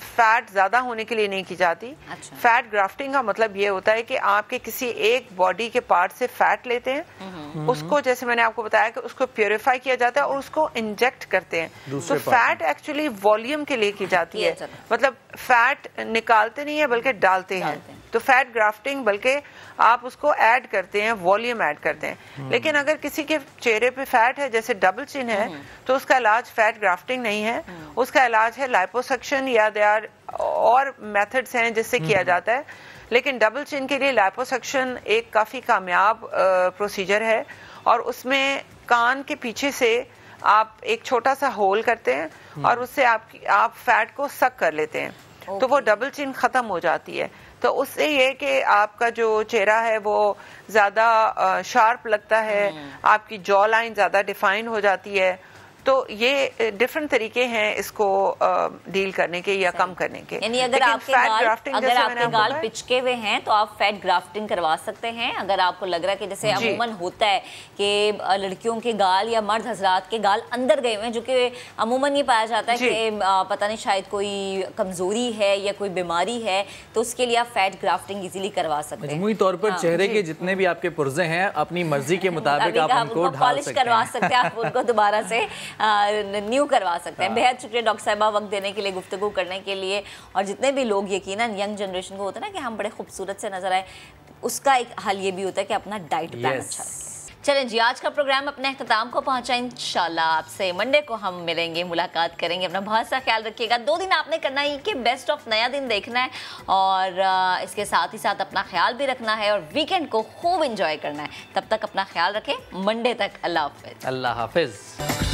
फैट ज़्यादा होने के लिए नहीं की जाती। अच्छा। फैट ग्राफ्टिंग का मतलब ये होता है कि आपके किसी एक बॉडी के पार्ट से फैट लेते हैं, उसको जैसे मैंने आपको बताया कि उसको प्योरीफाई किया जाता है और उसको इंजेक्ट करते हैं। तो फैट एक्चुअली वॉल्यूम के लिए की जाती है, मतलब फैट निकालते नहीं है बल्कि डालते हैं। तो फैट ग्राफ्टिंग बल्कि आप उसको ऐड करते हैं, वॉल्यूम ऐड करते हैं। लेकिन अगर किसी के चेहरे पे फैट है जैसे डबल चिन है तो उसका इलाज फैट ग्राफ्टिंग नहीं है, उसका इलाज है लाइपोसक्शन या और मेथड्स हैं जिससे किया जाता है। लेकिन डबल चिन के लिए लाइपोसक्शन एक काफ़ी कामयाब प्रोसीजर है और उसमें कान के पीछे से आप एक छोटा सा होल करते हैं और उससे आप फैट को सक कर लेते हैं। तो वो डबल चिन ख़त्म हो जाती है। तो उससे ये कि आपका जो चेहरा है वो ज़्यादा शार्प लगता है, आपकी जॉ लाइन ज़्यादा डिफाइन हो जाती है। तो ये डिफरेंट तरीके हैं इसको डील करने के या कम करने के। यानी अगर आपके गाल पिचके हुए हैं तो आप फैट ग्राफ्टिंग करवा सकते हैं। अगर आपको लग रहा है कि जैसे अमूमन होता है कि लड़कियों के गाल या मर्द हजरात के गाल अंदर गए हुए हैं, जो कि अमूमन ये पाया जाता है कि पता नहीं शायद कोई कमजोरी है या कोई बीमारी है, तो उसके लिए आप फैट ग्राफ्टिंग इजीली करवा सकते हैं। मजमूई तौर पर चेहरे के जितने भी आपके पुर्जे हैं अपनी मर्जी के मुताबिक आप उनको पॉलिश करवा सकते हैं, आप उनको दोबारा से न्यू करवा सकते हैं। बेहद शुक्रिया डॉक्टर साहिबा वक्त देने के लिए, गुफ्तगू करने के लिए। और जितने भी लोग यकीनन यंग जनरेशन को होता है ना कि हम बड़े खूबसूरत से नजर आए, उसका एक हल ये भी होता है कि अपना डाइट प्लान अच्छा रखें। चलें जी, आज का प्रोग्राम अपने अख्ताम को पहुंचा। इंशाल्लाह आपसे मंडे को हम मिलेंगे, मुलाकात करेंगे। अपना बहुत सा ख्याल रखिएगा। 2 दिन आपने करना है कि बेस्ट ऑफ नया दिन देखना है और इसके साथ ही साथ अपना ख्याल भी रखना है और वीकेंड को खूब इंजॉय करना है। तब तक अपना ख्याल रखें। मंडे तक अल्लाह हाफिज़। अल्लाह हाफिज़।